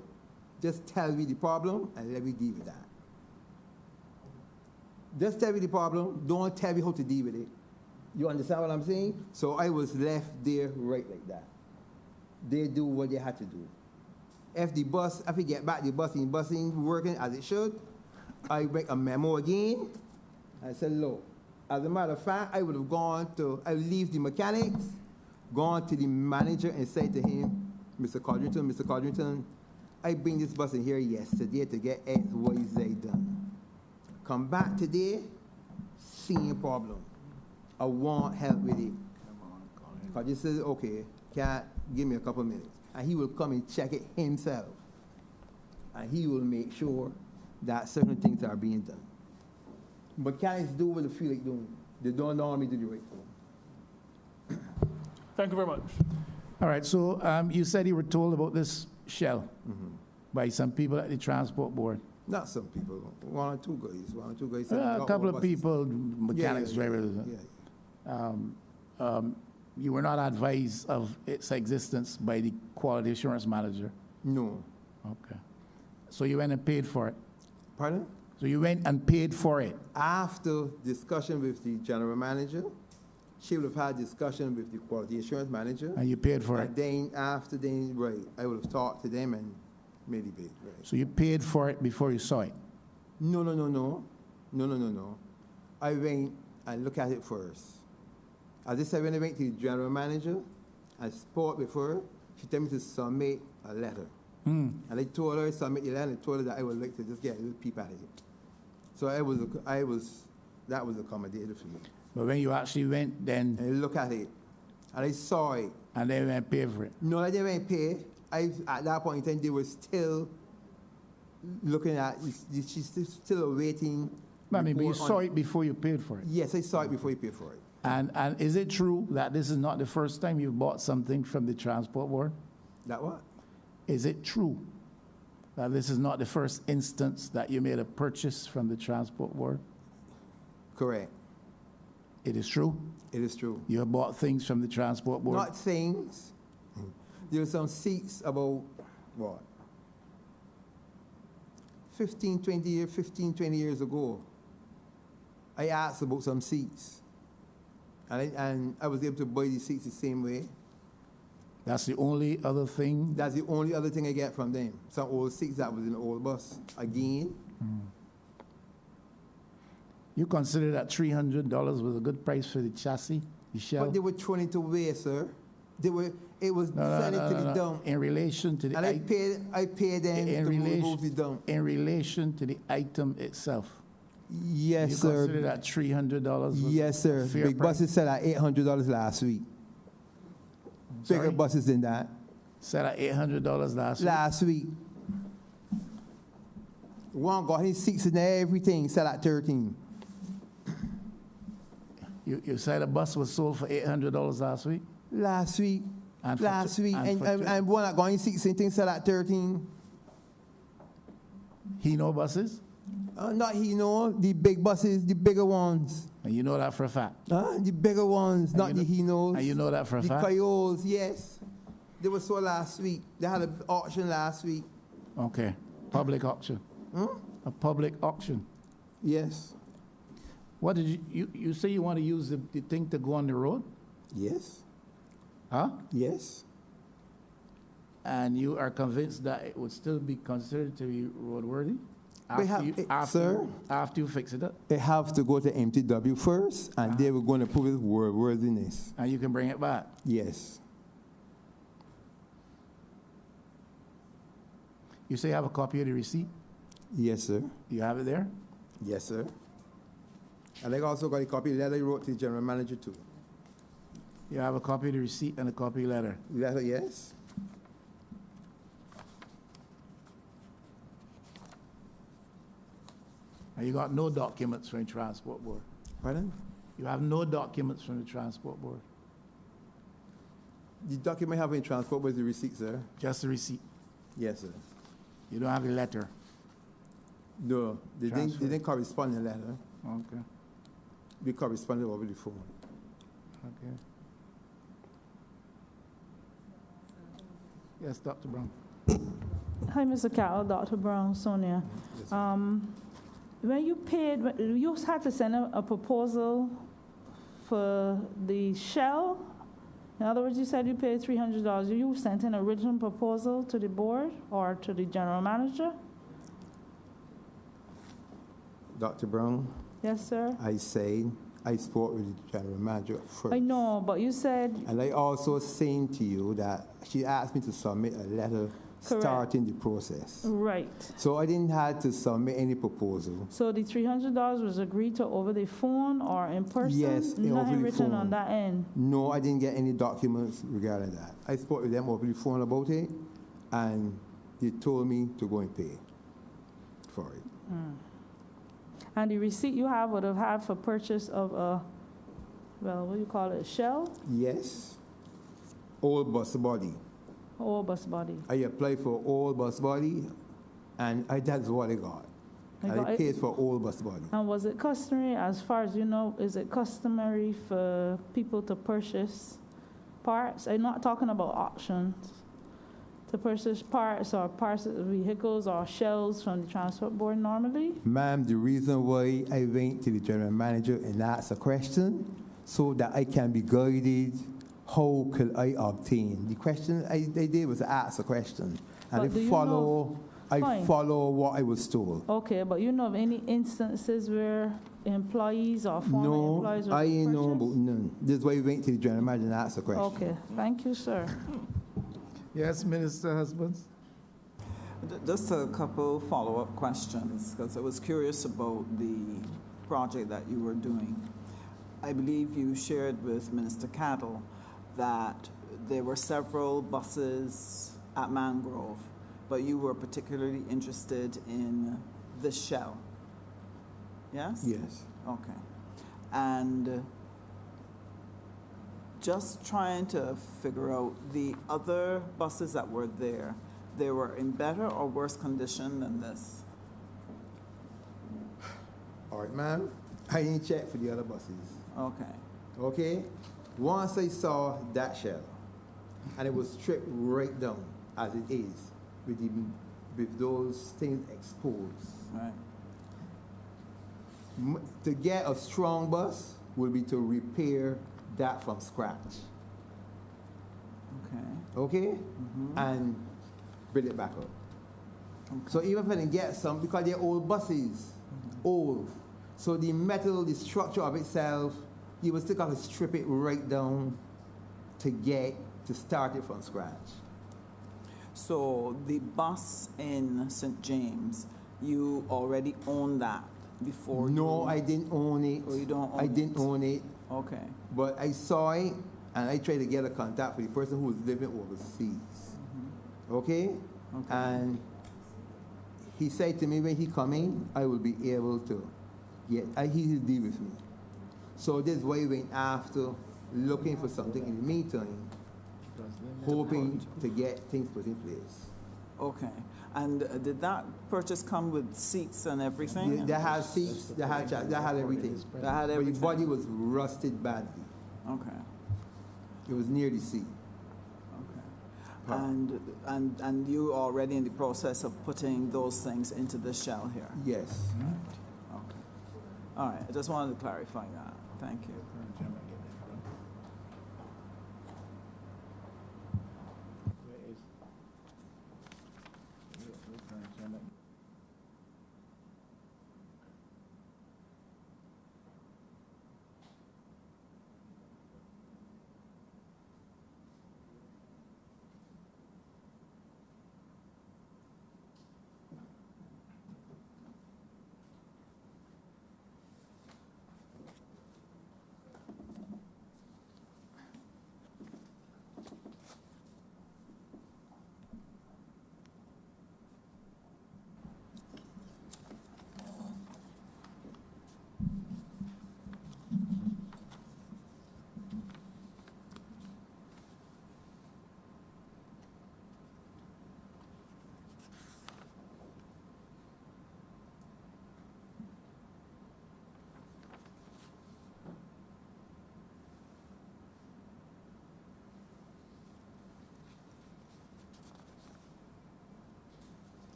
Just tell me the problem and let me deal with that. Just tell me the problem, don't tell me how to deal with it. You understand what I'm saying? So I was left there right like that. They do what they had to do. If we get back the busing working as it should, I make a memo again. I said, look, as a matter of fact, I would leave the mechanics, gone to the manager and say to him, Mr. Codrington, I bring this bus in here yesterday to get X, Y, Z done. Come back today, same problem. I want help with it. Because he says, okay, Cat, give me a couple minutes. And he will come and check it himself. And he will make sure that certain things are being done. Mechanics do what they feel like doing. They don't normally do the right thing. Thank you very much. All right, so you said you were told about this shell by some people at the transport board. Not some people, one or two guys. said, A couple of people, mechanics, Yeah. drivers. You were not advised of its existence by the quality assurance manager. No. Okay. So you went and paid for it. Pardon? So you went and paid for it. After discussion with the general manager, she would have had discussion with the quality assurance manager. And you paid for it. And then after right, I would have talked to them and made the bid, right. So you paid for it before you saw it. No. I went and looked at it first. As I said, when I went to the general manager, I spoke with her. She told me to submit a letter. And I told her to submit the letter, and I told her that I would like to just get a little peep at it. So that was accommodated for me. But when you actually went then... And I looked at it, and I saw it. And then went and paid for it. No, I didn't pay. At that point in time, they were still looking at, she's still awaiting. I mean, but you saw it before you paid for it. Yes, I saw it before you paid for it. And is it true that this is not the first time you bought something from the transport board? That what? Is it true that this is not the first instance that you made a purchase from the transport board? Correct. It is true? It is true. You have bought things from the transport board? Not things. There were some seats about, what? 15, 20 years ago. I asked about some seats. And I was able to buy these seats the same way. That's the only other thing? That's the only other thing I get from them. Some old seats that was in the old bus. Again. You consider that $300 was a good price for the chassis, the shell? But they were thrown it away, sir. It was sent to the dump. In relation to the... And I paid them to remove the dump. In relation to the item itself? Yes, sir. You consider that $300 was yes, sir. fair Big price? buses sell at $800 last week. Bigger Sorry? buses than that. Said at $800 last week? Last week. One got his seats and everything, sell at 13. You said a bus was sold for $800 last week? Last week. And one that got his seats and things sell at 13. He know buses? Not he know, the big buses, the bigger ones. And you know that for a fact. The bigger ones, not the he knows. And you know that for a The fact? Coyotes, yes. They were sold last week. They had an auction last week. Okay. Public auction. A public auction. Yes. What did you say you want to use the thing to go on the road? Yes. Huh? Yes. And you are convinced that it would still be considered to be roadworthy? We have- sir? After you fix it up? It have to go to MTW first, and they were going to prove its worthiness. And you can bring it back? Yes. You say you have a copy of the receipt? Yes, sir. You have it there? Yes, sir. And I also got a copy of the letter you wrote to the general manager, too. You have a copy of the receipt and a copy of the letter? Letter, yes. And you got no documents from the Transport Board? Pardon? You have no documents from the Transport Board? The document I have in transport was the receipt, sir. Just the receipt? Yes, sir. You don't have a letter? No, they Transfer. didn't correspond in the letter. Okay, We corresponded over the phone. okay. Yes, Dr. Brown? Hi, Mr. Carroll, Dr. Brown, Sonia. When you paid, you had to send a proposal for the shell. In other words, you said you paid $300. You sent an original proposal to the board or to the general manager? Dr. Brown, Yes, sir. I said I spoke with the general manager first. I know, but you said, And I also saying to you that she asked me to submit a letter Correct. starting the process. right. So I didn't have to submit any proposal. So the $300 was agreed to over the phone or in person? Yes, over Nothing the written phone. on that end? No, I didn't get any documents regarding that. I spoke with them over the phone about it, and they told me to go and pay for it. And the receipt you have would have had for purchase of a, well, what do you call it, a shell Yes, old bus body. or bus body? I applied for old bus body, and that's what I got. You And got I it? paid for old bus body. And was it customary, as far as you know, is it customary for people to purchase parts? I'm not talking about auctions. To purchase parts or parts of vehicles or shells from the transport board normally? Ma'am, the reason why I went to the general manager and asked a question so that I can be guided, how could I obtain? The question I did was ask a question, and But do I you follow, Fine. what I was told. Okay, but you know of any instances where employees or former No, employees were I ain't know about purchased? none. This is why I went to the general manager and asked a question. Okay, thank you, sir. Yes, Minister Husbands? Just a couple follow-up questions, because I was curious about the project that you were doing. I believe you shared with Minister Cattle that there were several buses at Mangrove, but you were particularly interested in this shell. Yes? Yes. Okay. And just trying to figure out the other buses that were there, they were in better or worse condition than this? All right, ma'am. I didn't check for the other buses. Okay. Okay? Once I saw that shell, and it was stripped right down as it is, with those things exposed. Right. To get a strong bus will be to repair that from scratch. Okay. Okay? And build it back up. So even if I didn't get some, because they're old buses, old. So the metal, the structure of itself, you would still have to strip it right down to start it from scratch. So the bus in St. James, you already own that before No, you... I didn't own it. Oh, you don't own I didn't it? own it, Okay. but I saw it, and I tried to get a contact for the person who was living overseas. Okay? Okay. And he said to me, when he come in, I will be able to get, he will deal with me. So this is why I went after, looking for something in the meantime, hoping to get things put in place. Okay. And did that purchase come with seats and everything? They had seats, they had everything. That had But the everything? body was rusted badly. Okay. It was near the sea. Okay. And you are already in the process of putting those things into the shell here? Yes. Okay. All right, I just wanted to clarify that. Thank you.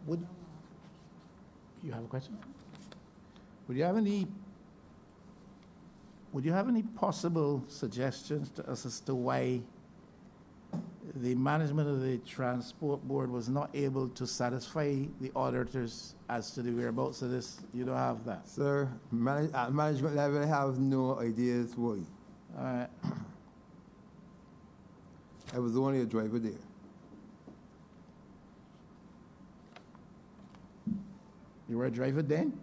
Would you have a question? Would you have any possible suggestions to us as to why the management of the transport board was not able to satisfy the auditors as to the whereabouts of this? You don't have that? Sir, at management level, I have no ideas why. All right. I was only a driver there. You were a driver then?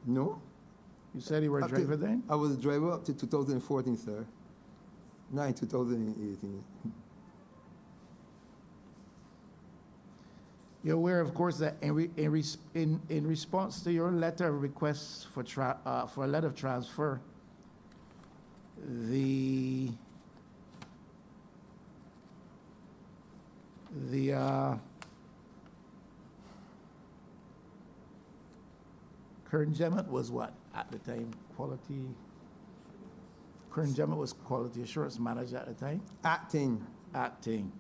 No? You said you were a Up to- driver then? I was a driver up to 2014, sir. Not in 2018. You're aware, of course, that in response to your letter of request for a letter of transfer, the current Gemmet was what at the time? Current Gemmet was quality assurance manager at the time? Acting.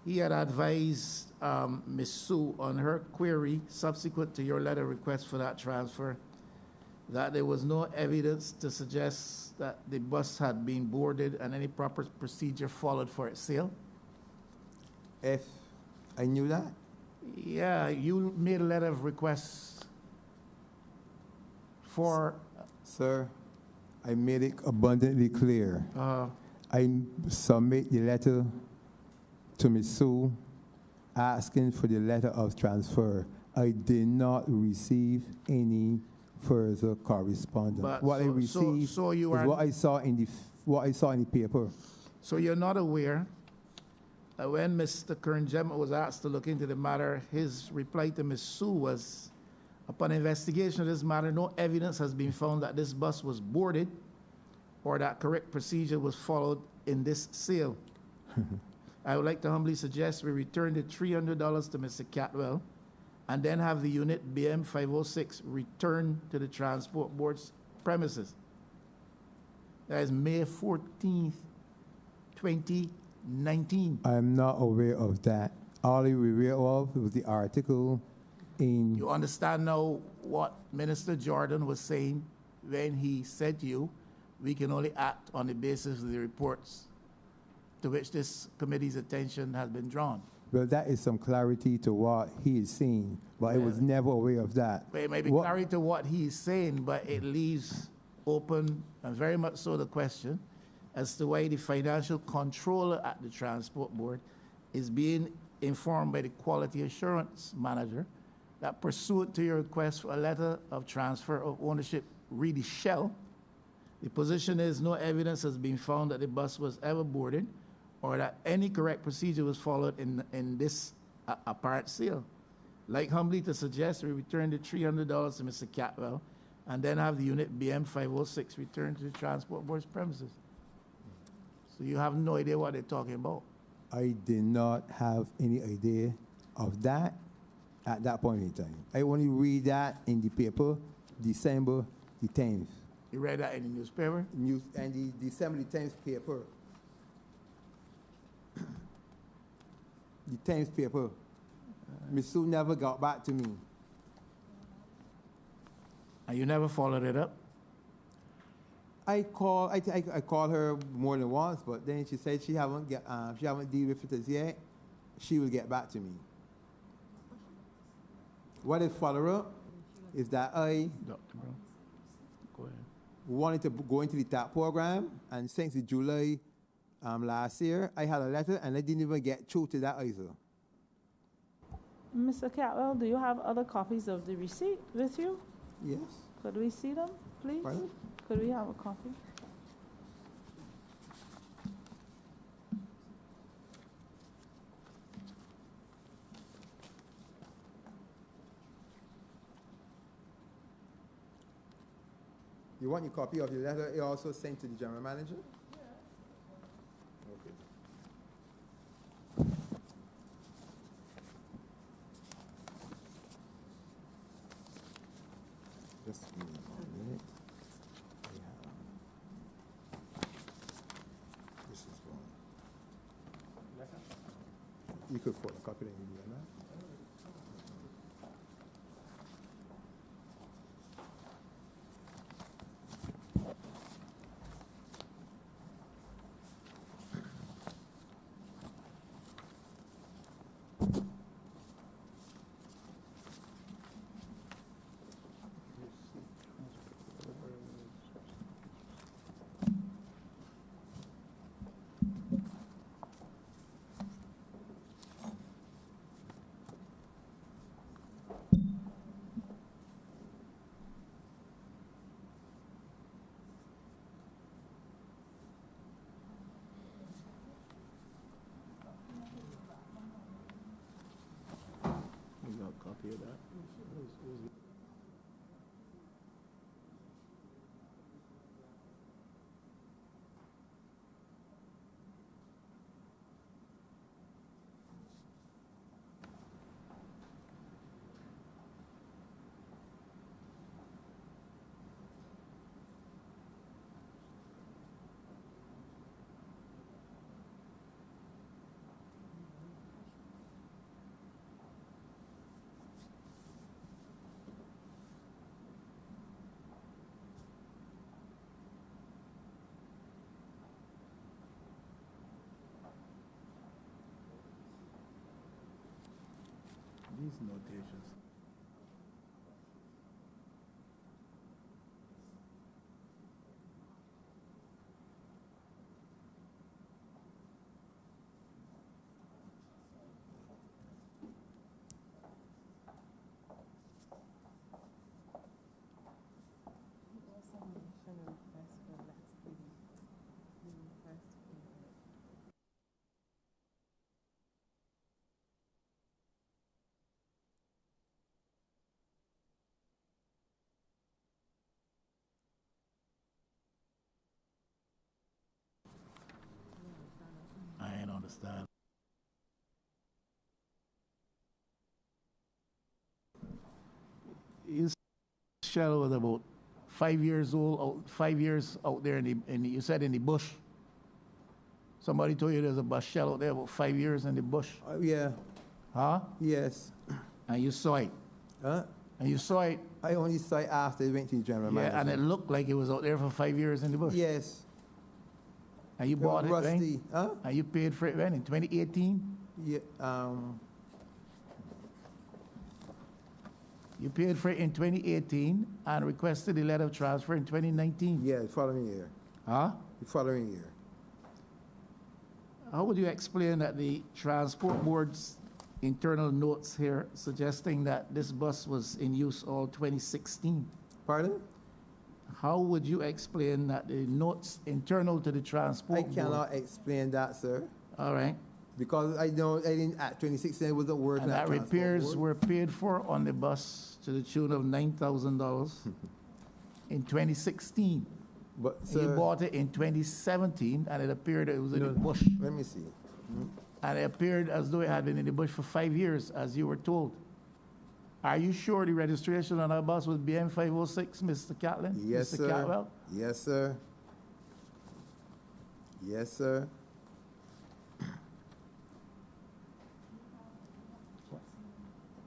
He had advised Ms. Sue on her query subsequent to your letter request for that transfer that there was no evidence to suggest that the bus had been boarded and any proper procedure followed for its sale. If I knew that? Yeah, you made a letter of request for... Sir, I made it abundantly clear. I submit the letter to Ms. Sue asking for the letter of transfer. I did not receive any further correspondence. But what I so received you is are, what I saw in the paper. so you're not aware that when Mr. Kernjem was asked to look into the matter, his reply to Ms. Sue was, upon investigation of this matter, no evidence has been found that this bus was boarded or that correct procedure was followed in this sale. I would like to humbly suggest we return the $300 to Mr. Catwell and then have the unit BM 506 returned to the Transport Board's premises. That is May 14th, 2019. I'm not aware of that. All I'm aware of was the article in... You understand now what Minister Jordan was saying when he said to you, we can only act on the basis of the reports to which this committee's attention has been drawn. Well, that is some clarity to what he is saying, but I was never aware of that. It may be clarity to what he's saying, but it leaves open, and very much so, the question as to why the financial controller at the Transport Board is being informed by the quality assurance manager that pursuant to your request for a letter of transfer of ownership, read the shell, the position is no evidence has been found that the bus was ever boarded or that any correct procedure was followed in this apparent sale. Like humbly to suggest we return the $300 to Mr. Catwell and then have the unit BM 506 returned to the Transport Board's premises. So you have no idea what they're talking about. I did not have any idea. of that at that point in time. I only read that in the paper, December the 10th. You read that in the newspaper? News and the December the 10th paper. The 10th paper. Miss Sue never got back to me. And you never followed it up? I called her more than once, but then she said she haven't dealt with it yet. She will get back to me. What I follow up is that I Dr. Brown, go ahead. wanted to go into the TAP program, and since the July last year, I had a letter and I didn't even get through to that either. Mr. Catwell, do you have other copies of the receipt with you? Yes. Could we see them, please? Pardon? Could we have a copy? You want your copy of the letter? It also sent to the general manager? Okay. Just give me 1 minute. This is one. You could photocopy it and give me that. You got a copy of that? These notations. I ain't understand. His shell was about 5 years old, 5 years out there you said in the bush. Somebody told you there's a bus shell out there about 5 years in the bush. Yeah. Huh? Yes. And you saw it. Huh? And you saw it. I only saw it after it went to the general manager. Yeah, and it looked like it was out there for 5 years in the bush. Yes. And you bought it when? Rusty. Huh? And you paid for it when? In 2018? Yeah. You paid for it in 2018 and requested a letter of transfer in 2019. Yeah, the following year. Huh? The following year. How would you explain that the Transport Board's internal notes here suggesting that this bus was in use all 2016? Pardon? How would you explain that the notes internal to the Transport I Board? cannot explain that, sir, All right. because I didn't at 2016 it wasn't working. And at that Transport repairs Board. were paid for on the bus to the tune of $9,000 in 2016. But And you sir, bought it in 2017 and it appeared that it was in the No. bush. let me see. and it appeared as though it had been in the bush for 5 years, as you were told. Are you sure the registration on our bus was BM506, Mr. Catlin? Yes, Mr. sir. Catwell? Yes, sir. Yes, sir.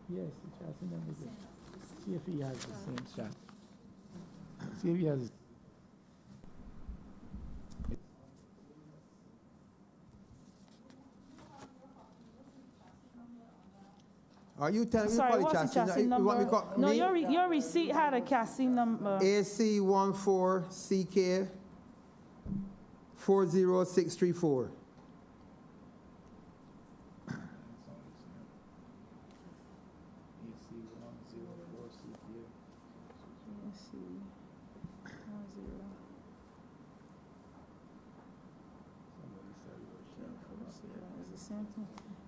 Yes, the chassis number is there. See if he has the same chassis. See if he has. Are you telling me Sorry, the what's the chassis You want me number? to call No, me? your receipt had a chassis number. AC14CK 40634.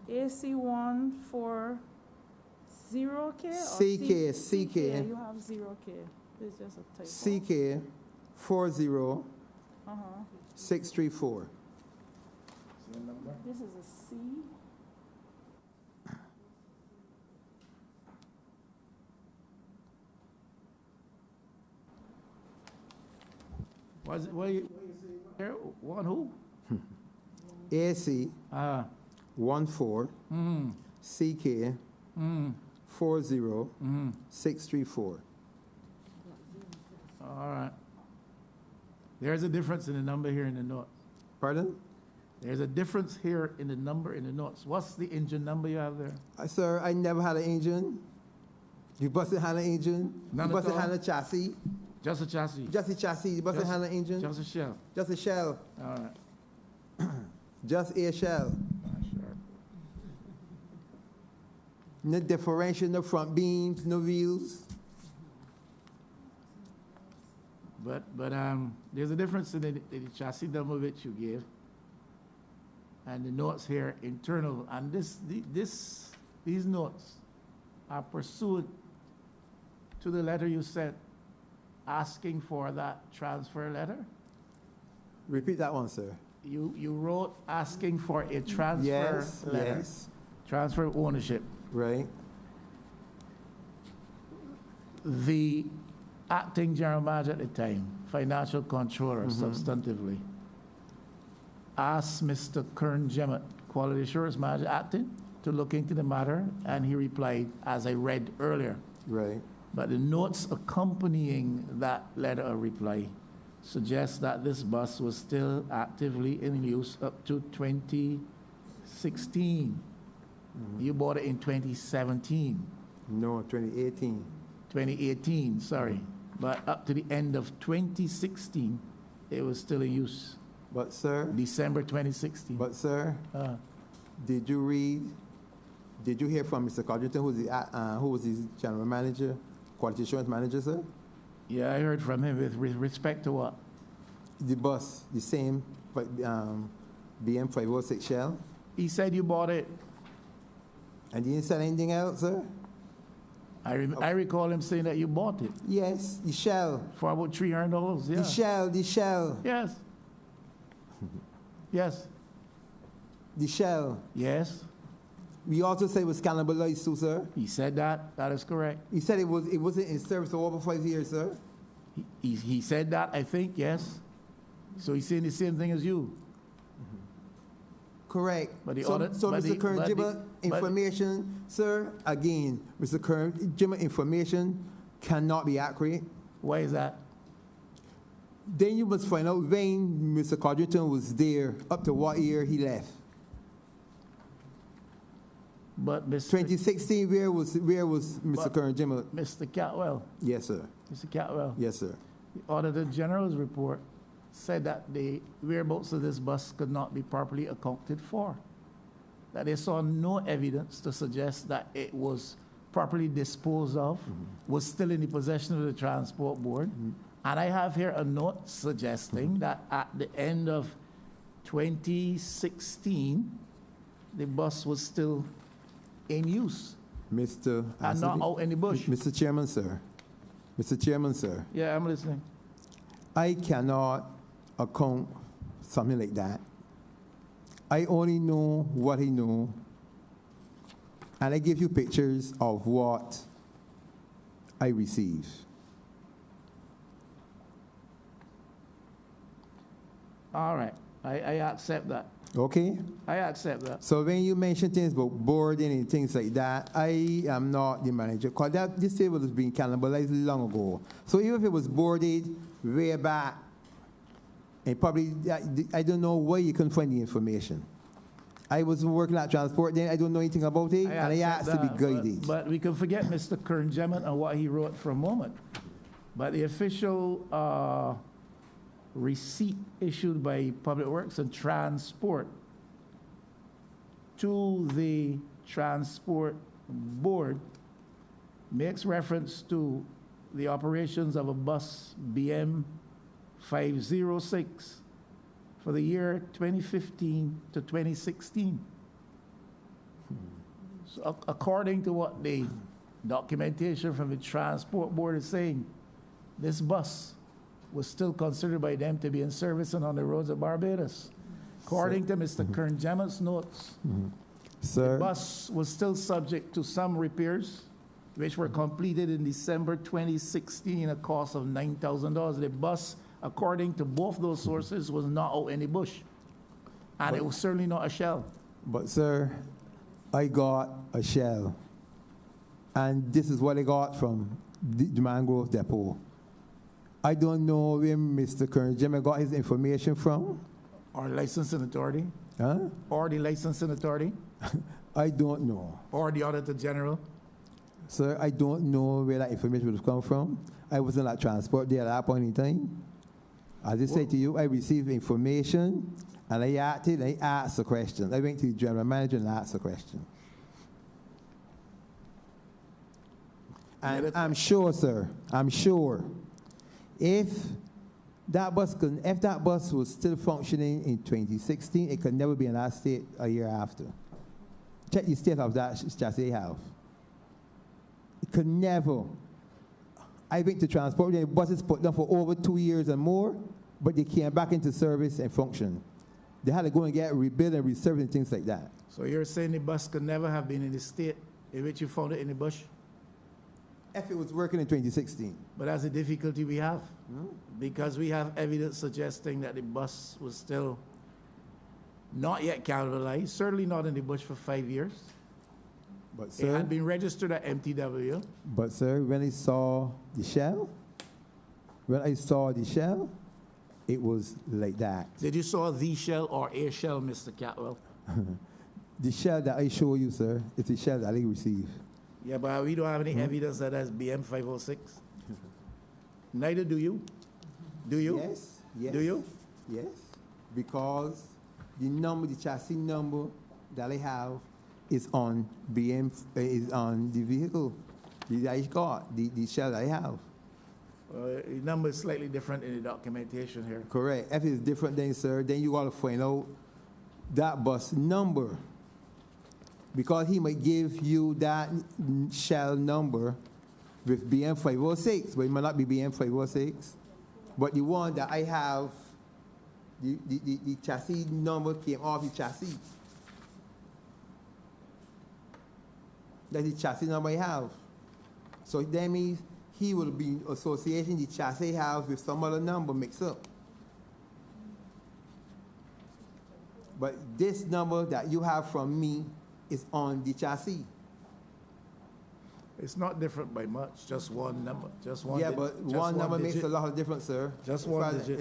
AC140K or CK, CK. You have 0K. It's just a typo. CK 40634. This is a C. Was it, what you say? One who? AC Ah, 14 CK 40634. all right. There's a difference in the number here in the notes. Pardon? There's a difference here in the number in the notes. What's the engine number you have there? Sir, I never had an engine. You busted had an engine. None You at busted all? had a chassis. Just a chassis. Just a chassis. You busted Just- had an engine. Just a shell. Just a shell. All right. Just a shell. Sure. No differential, no front beams, no wheels. But there's a difference in the chassis number which you gave and the notes here internal. And these notes are pursuant to the letter you sent asking for that transfer letter. Repeat that one, sir. You wrote asking for a transfer Yes, letter, yes. transfer of ownership. Right. The acting general manager at the time, financial controller substantively, asked Mr. Kern Jemmett, quality assurance manager acting, to look into the matter, and he replied, as I read earlier. Right. But the notes accompanying that letter of reply suggest that this bus was still actively in use up to 2016. You bought it in 2017. No, 2018. 2018, sorry. But up to the end of 2016, it was still in use. But, sir, December 2016. did you hear from Mr. Codrington, who was the general manager, quality assurance manager, sir? Yeah, I heard from him with respect to what? The bus, the same BM506 shell. He said you bought it. And you didn't sell anything else, sir? I recall him saying that you bought it Yes, the shell. for about $300. Yeah. The shell. Yes. Yes. The shell. Yes. We also said it was cannibalized too, sir. He said that. That is correct. He said it wasn't in service for over 5 years, sir. He said that, I think, yes. So he's saying the same thing as you. Correct. But the so, audit- so but Mr. the- Kern but the- Jimmer, but- information, sir, again, Mr. Kern Jimmer, information cannot be accurate. Why is that? Then you must find out when Mr. Codrington was there, up to what year he left. But Mr. 2016, where was Mr. But- Kern Jimmer? Mr. Catwell, Yes, sir. Mr. Catwell, Yes, sir. the Auditor General's report said that the whereabouts of this bus could not be properly accounted for. That they saw no evidence to suggest that it was properly disposed of, was still in the possession of the Transport Board. And I have here a note suggesting that at the end of 2016, the bus was still in use Mr. and not out in the bush. Mr. Chairman, sir. Mr. Chairman, sir. Yeah, I'm listening. I cannot account something like that. I only know what I know, and I give you pictures of what I receive. All right, I accept that. Okay? I accept that. So when you mention things about boarding and things like that, I am not the manager, because this table has been cannibalized long ago. So even if it was boarded way back, and probably, I don't know where you can find the information. I was working at transport then, I don't know anything about it, and I asked to be guided. But we can forget Mr. Kerngemet and what he wrote for a moment. But the official receipt issued by Public Works and Transport to the Transport Board makes reference to the operations of a bus BM 506 for the year 2015 to 2016. So according to what the documentation from the Transport Board is saying, this bus was still considered by them to be in service and on the roads of Barbados. According to Mr. Kerngemet's notes, the Sir, bus was still subject to some repairs, which were completed in December 2016 at a cost of $9,000. The bus, according to both those sources, was not out in the bush. And it was certainly not a shell. but sir, I got a shell, and this is what I got from the Mangrove Depot. I don't know where Mr. Kerngemet got his information from. Or licensing authority, Huh? or the licensing authority, I don't know. or the Auditor General. Sir, I don't know where that information would have come from. I wasn't at transport there at that point in time. As I said to you, I received information, and I acted, and I asked a question. I went to the general manager and asked a question. And I'm sure, sir, I'm sure, if that bus was still functioning in 2016, it could never be in that state a year after. Check the state of that chassis I have. It could never. I went to transport, and the buses put down for over 2 years and more, but they came back into service and function. They had to go and get rebuilt and reserved and things like that. So you're saying the bus could never have been in the state in which you found it in the bush? If it was working in 2016. But that's the difficulty we have. Because we have evidence suggesting that the bus was still not yet cannibalized, certainly not in the bush for 5 years. But It sir, had been registered at MTW. when I saw the shell, it was like that. Did you saw the shell or a shell, Mr. Catwell? The shell that I show you, sir, is the shell that I received. Yeah, but we don't have any evidence that that's BM 506. Neither do you. Do you? Yes, yes. Do you? Yes, because the chassis number that I have is on is on the vehicle that I got, the shell that I have. The number is slightly different in the documentation here. Correct. If it's different, then, sir, then you got to find out that bus number. Because he might give you that shell number with BM 506, but it might not be BM 506. But the one that I have, the chassis number came off the chassis. That's the chassis number I have. So that means he will be associating the chassis I have with some other number mixed up. But this number that you have from me is on the chassis. It's not different by much, just one number, just one. Yeah, but just one number digit. makes a lot of difference, sir. Just As one far as- digit.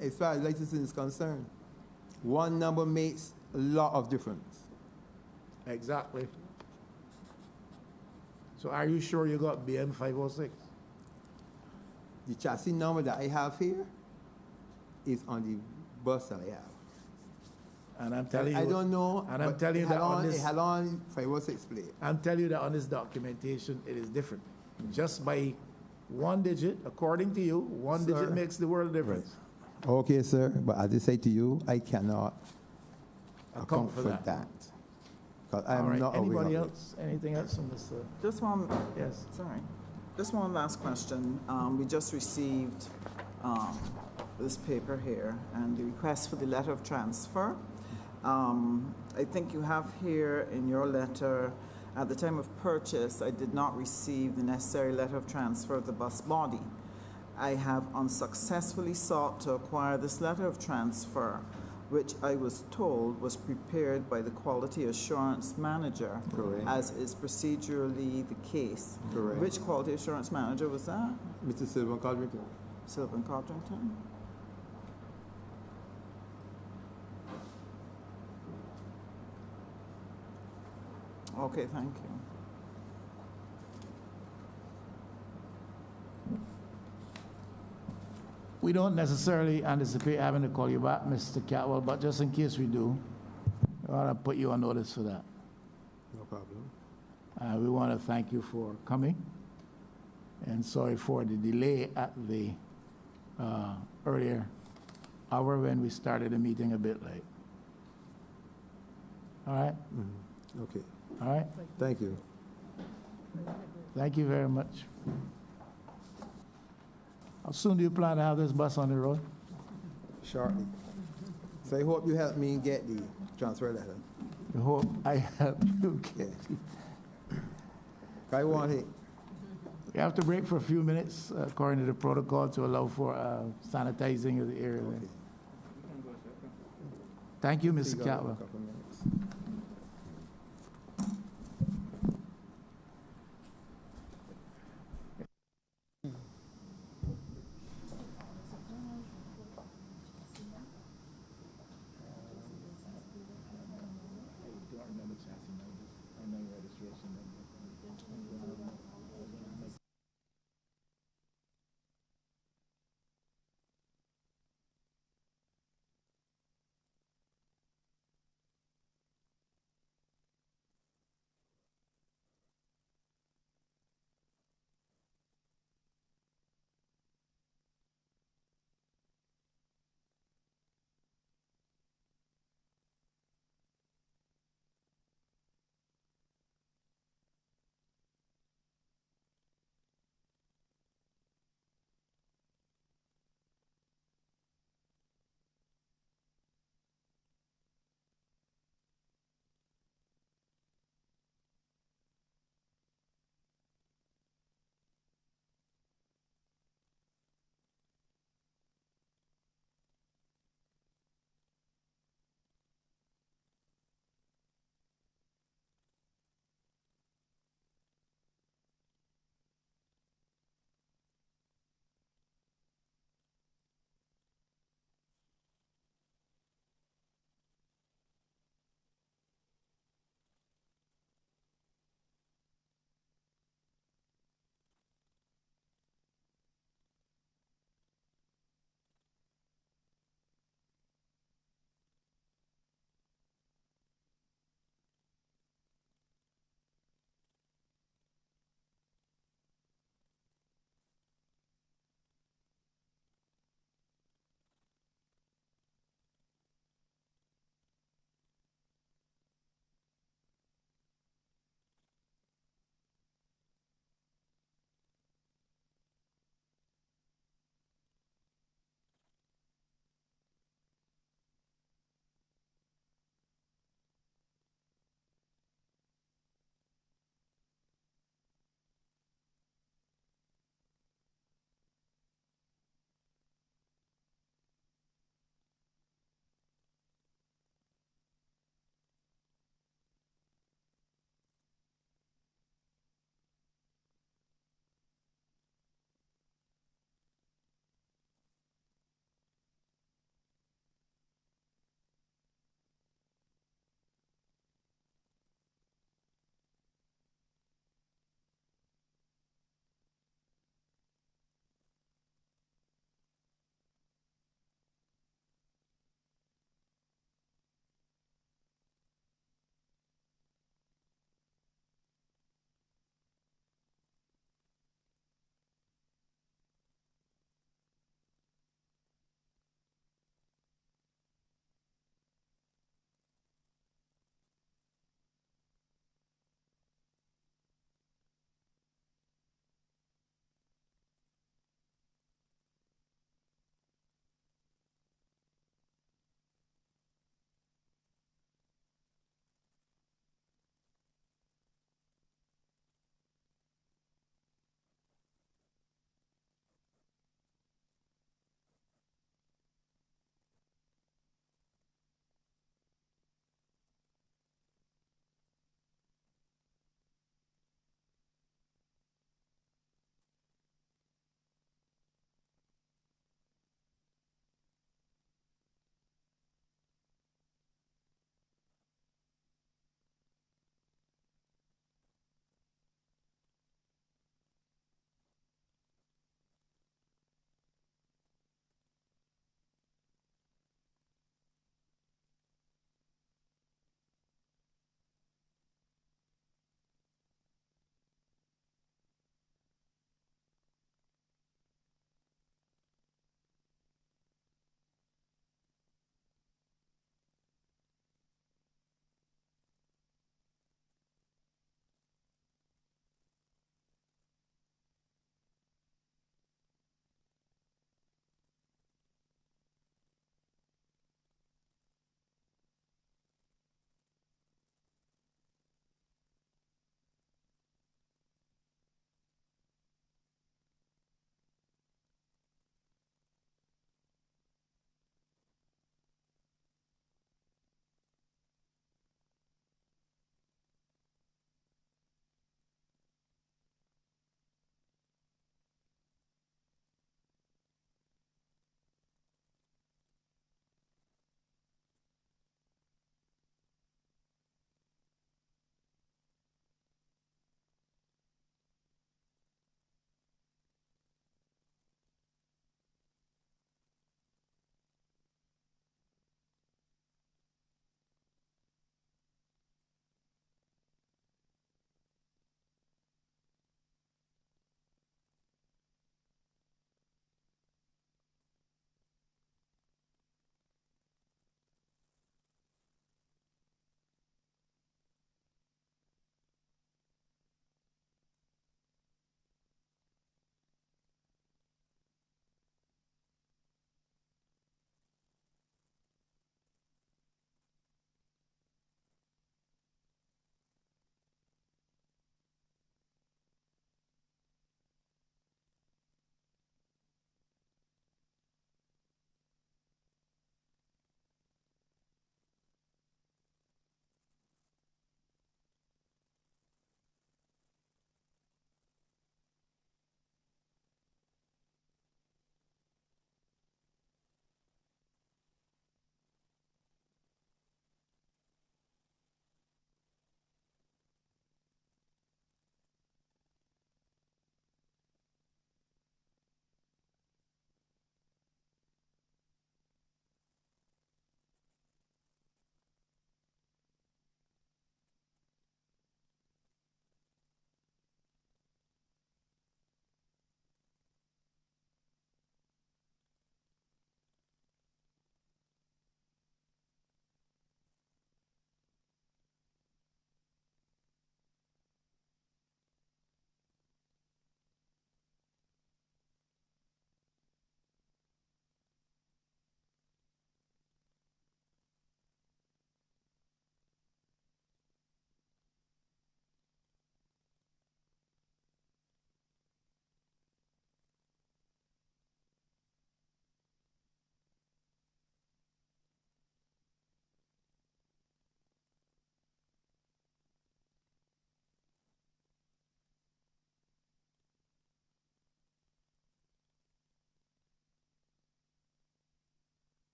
As far as licensing is concerned, one number makes a lot of difference. Exactly. So are you sure you got BM 506? The chassis number that I have here is on the bus that I have. And I'm telling you. I don't know. And I'm but telling you it had that on this. It had on 506 plate. I'm telling you that on this documentation, it is different. Just by one digit, according to you, one digit Sir. makes the world difference. Okay, sir, but as I say to you, I cannot account for that. Because All I'm right. not aware Anybody of it. else? Anything else from this? Just one, Yes. sorry, just one last question. We just received this paper here and the request for the letter of transfer I think you have here in your letter, at the time of purchase, I did not receive the necessary letter of transfer of the bus body. I have unsuccessfully sought to acquire this letter of transfer, which I was told was prepared by the quality assurance manager, Correct. as is procedurally the case. Correct. Which quality assurance manager was that? Mr. Sylvan Codrington. Sylvan Codrington? Okay, thank you. We don't necessarily anticipate having to call you back, Mr. Catwell, but just in case we do, I want to put you on notice for that. No problem. We want to thank you for coming, and sorry for the delay at the earlier hour when we started the meeting a bit late. All right? Okay. All right? Thank you. Thank you very much. How soon do you plan to have this bus on the road? Shortly. So I hope you help me get the transfer letter. I hope I help you get it. I want it. We have to break for a few minutes according to the protocol to allow for sanitizing of the area. Okay. Thank you, Mr. See you guys in a Catwell. couple of minutes.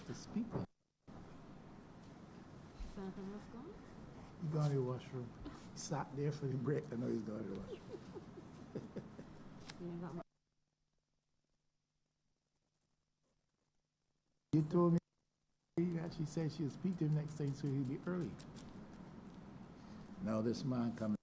to speak with. Senator Ruscon? He gone to the washroom. He sat there for the break. I know he's going to the washroom. You ain't got my- You told me that she said she would speak to him next thing, so he'd be early. Now this man coming.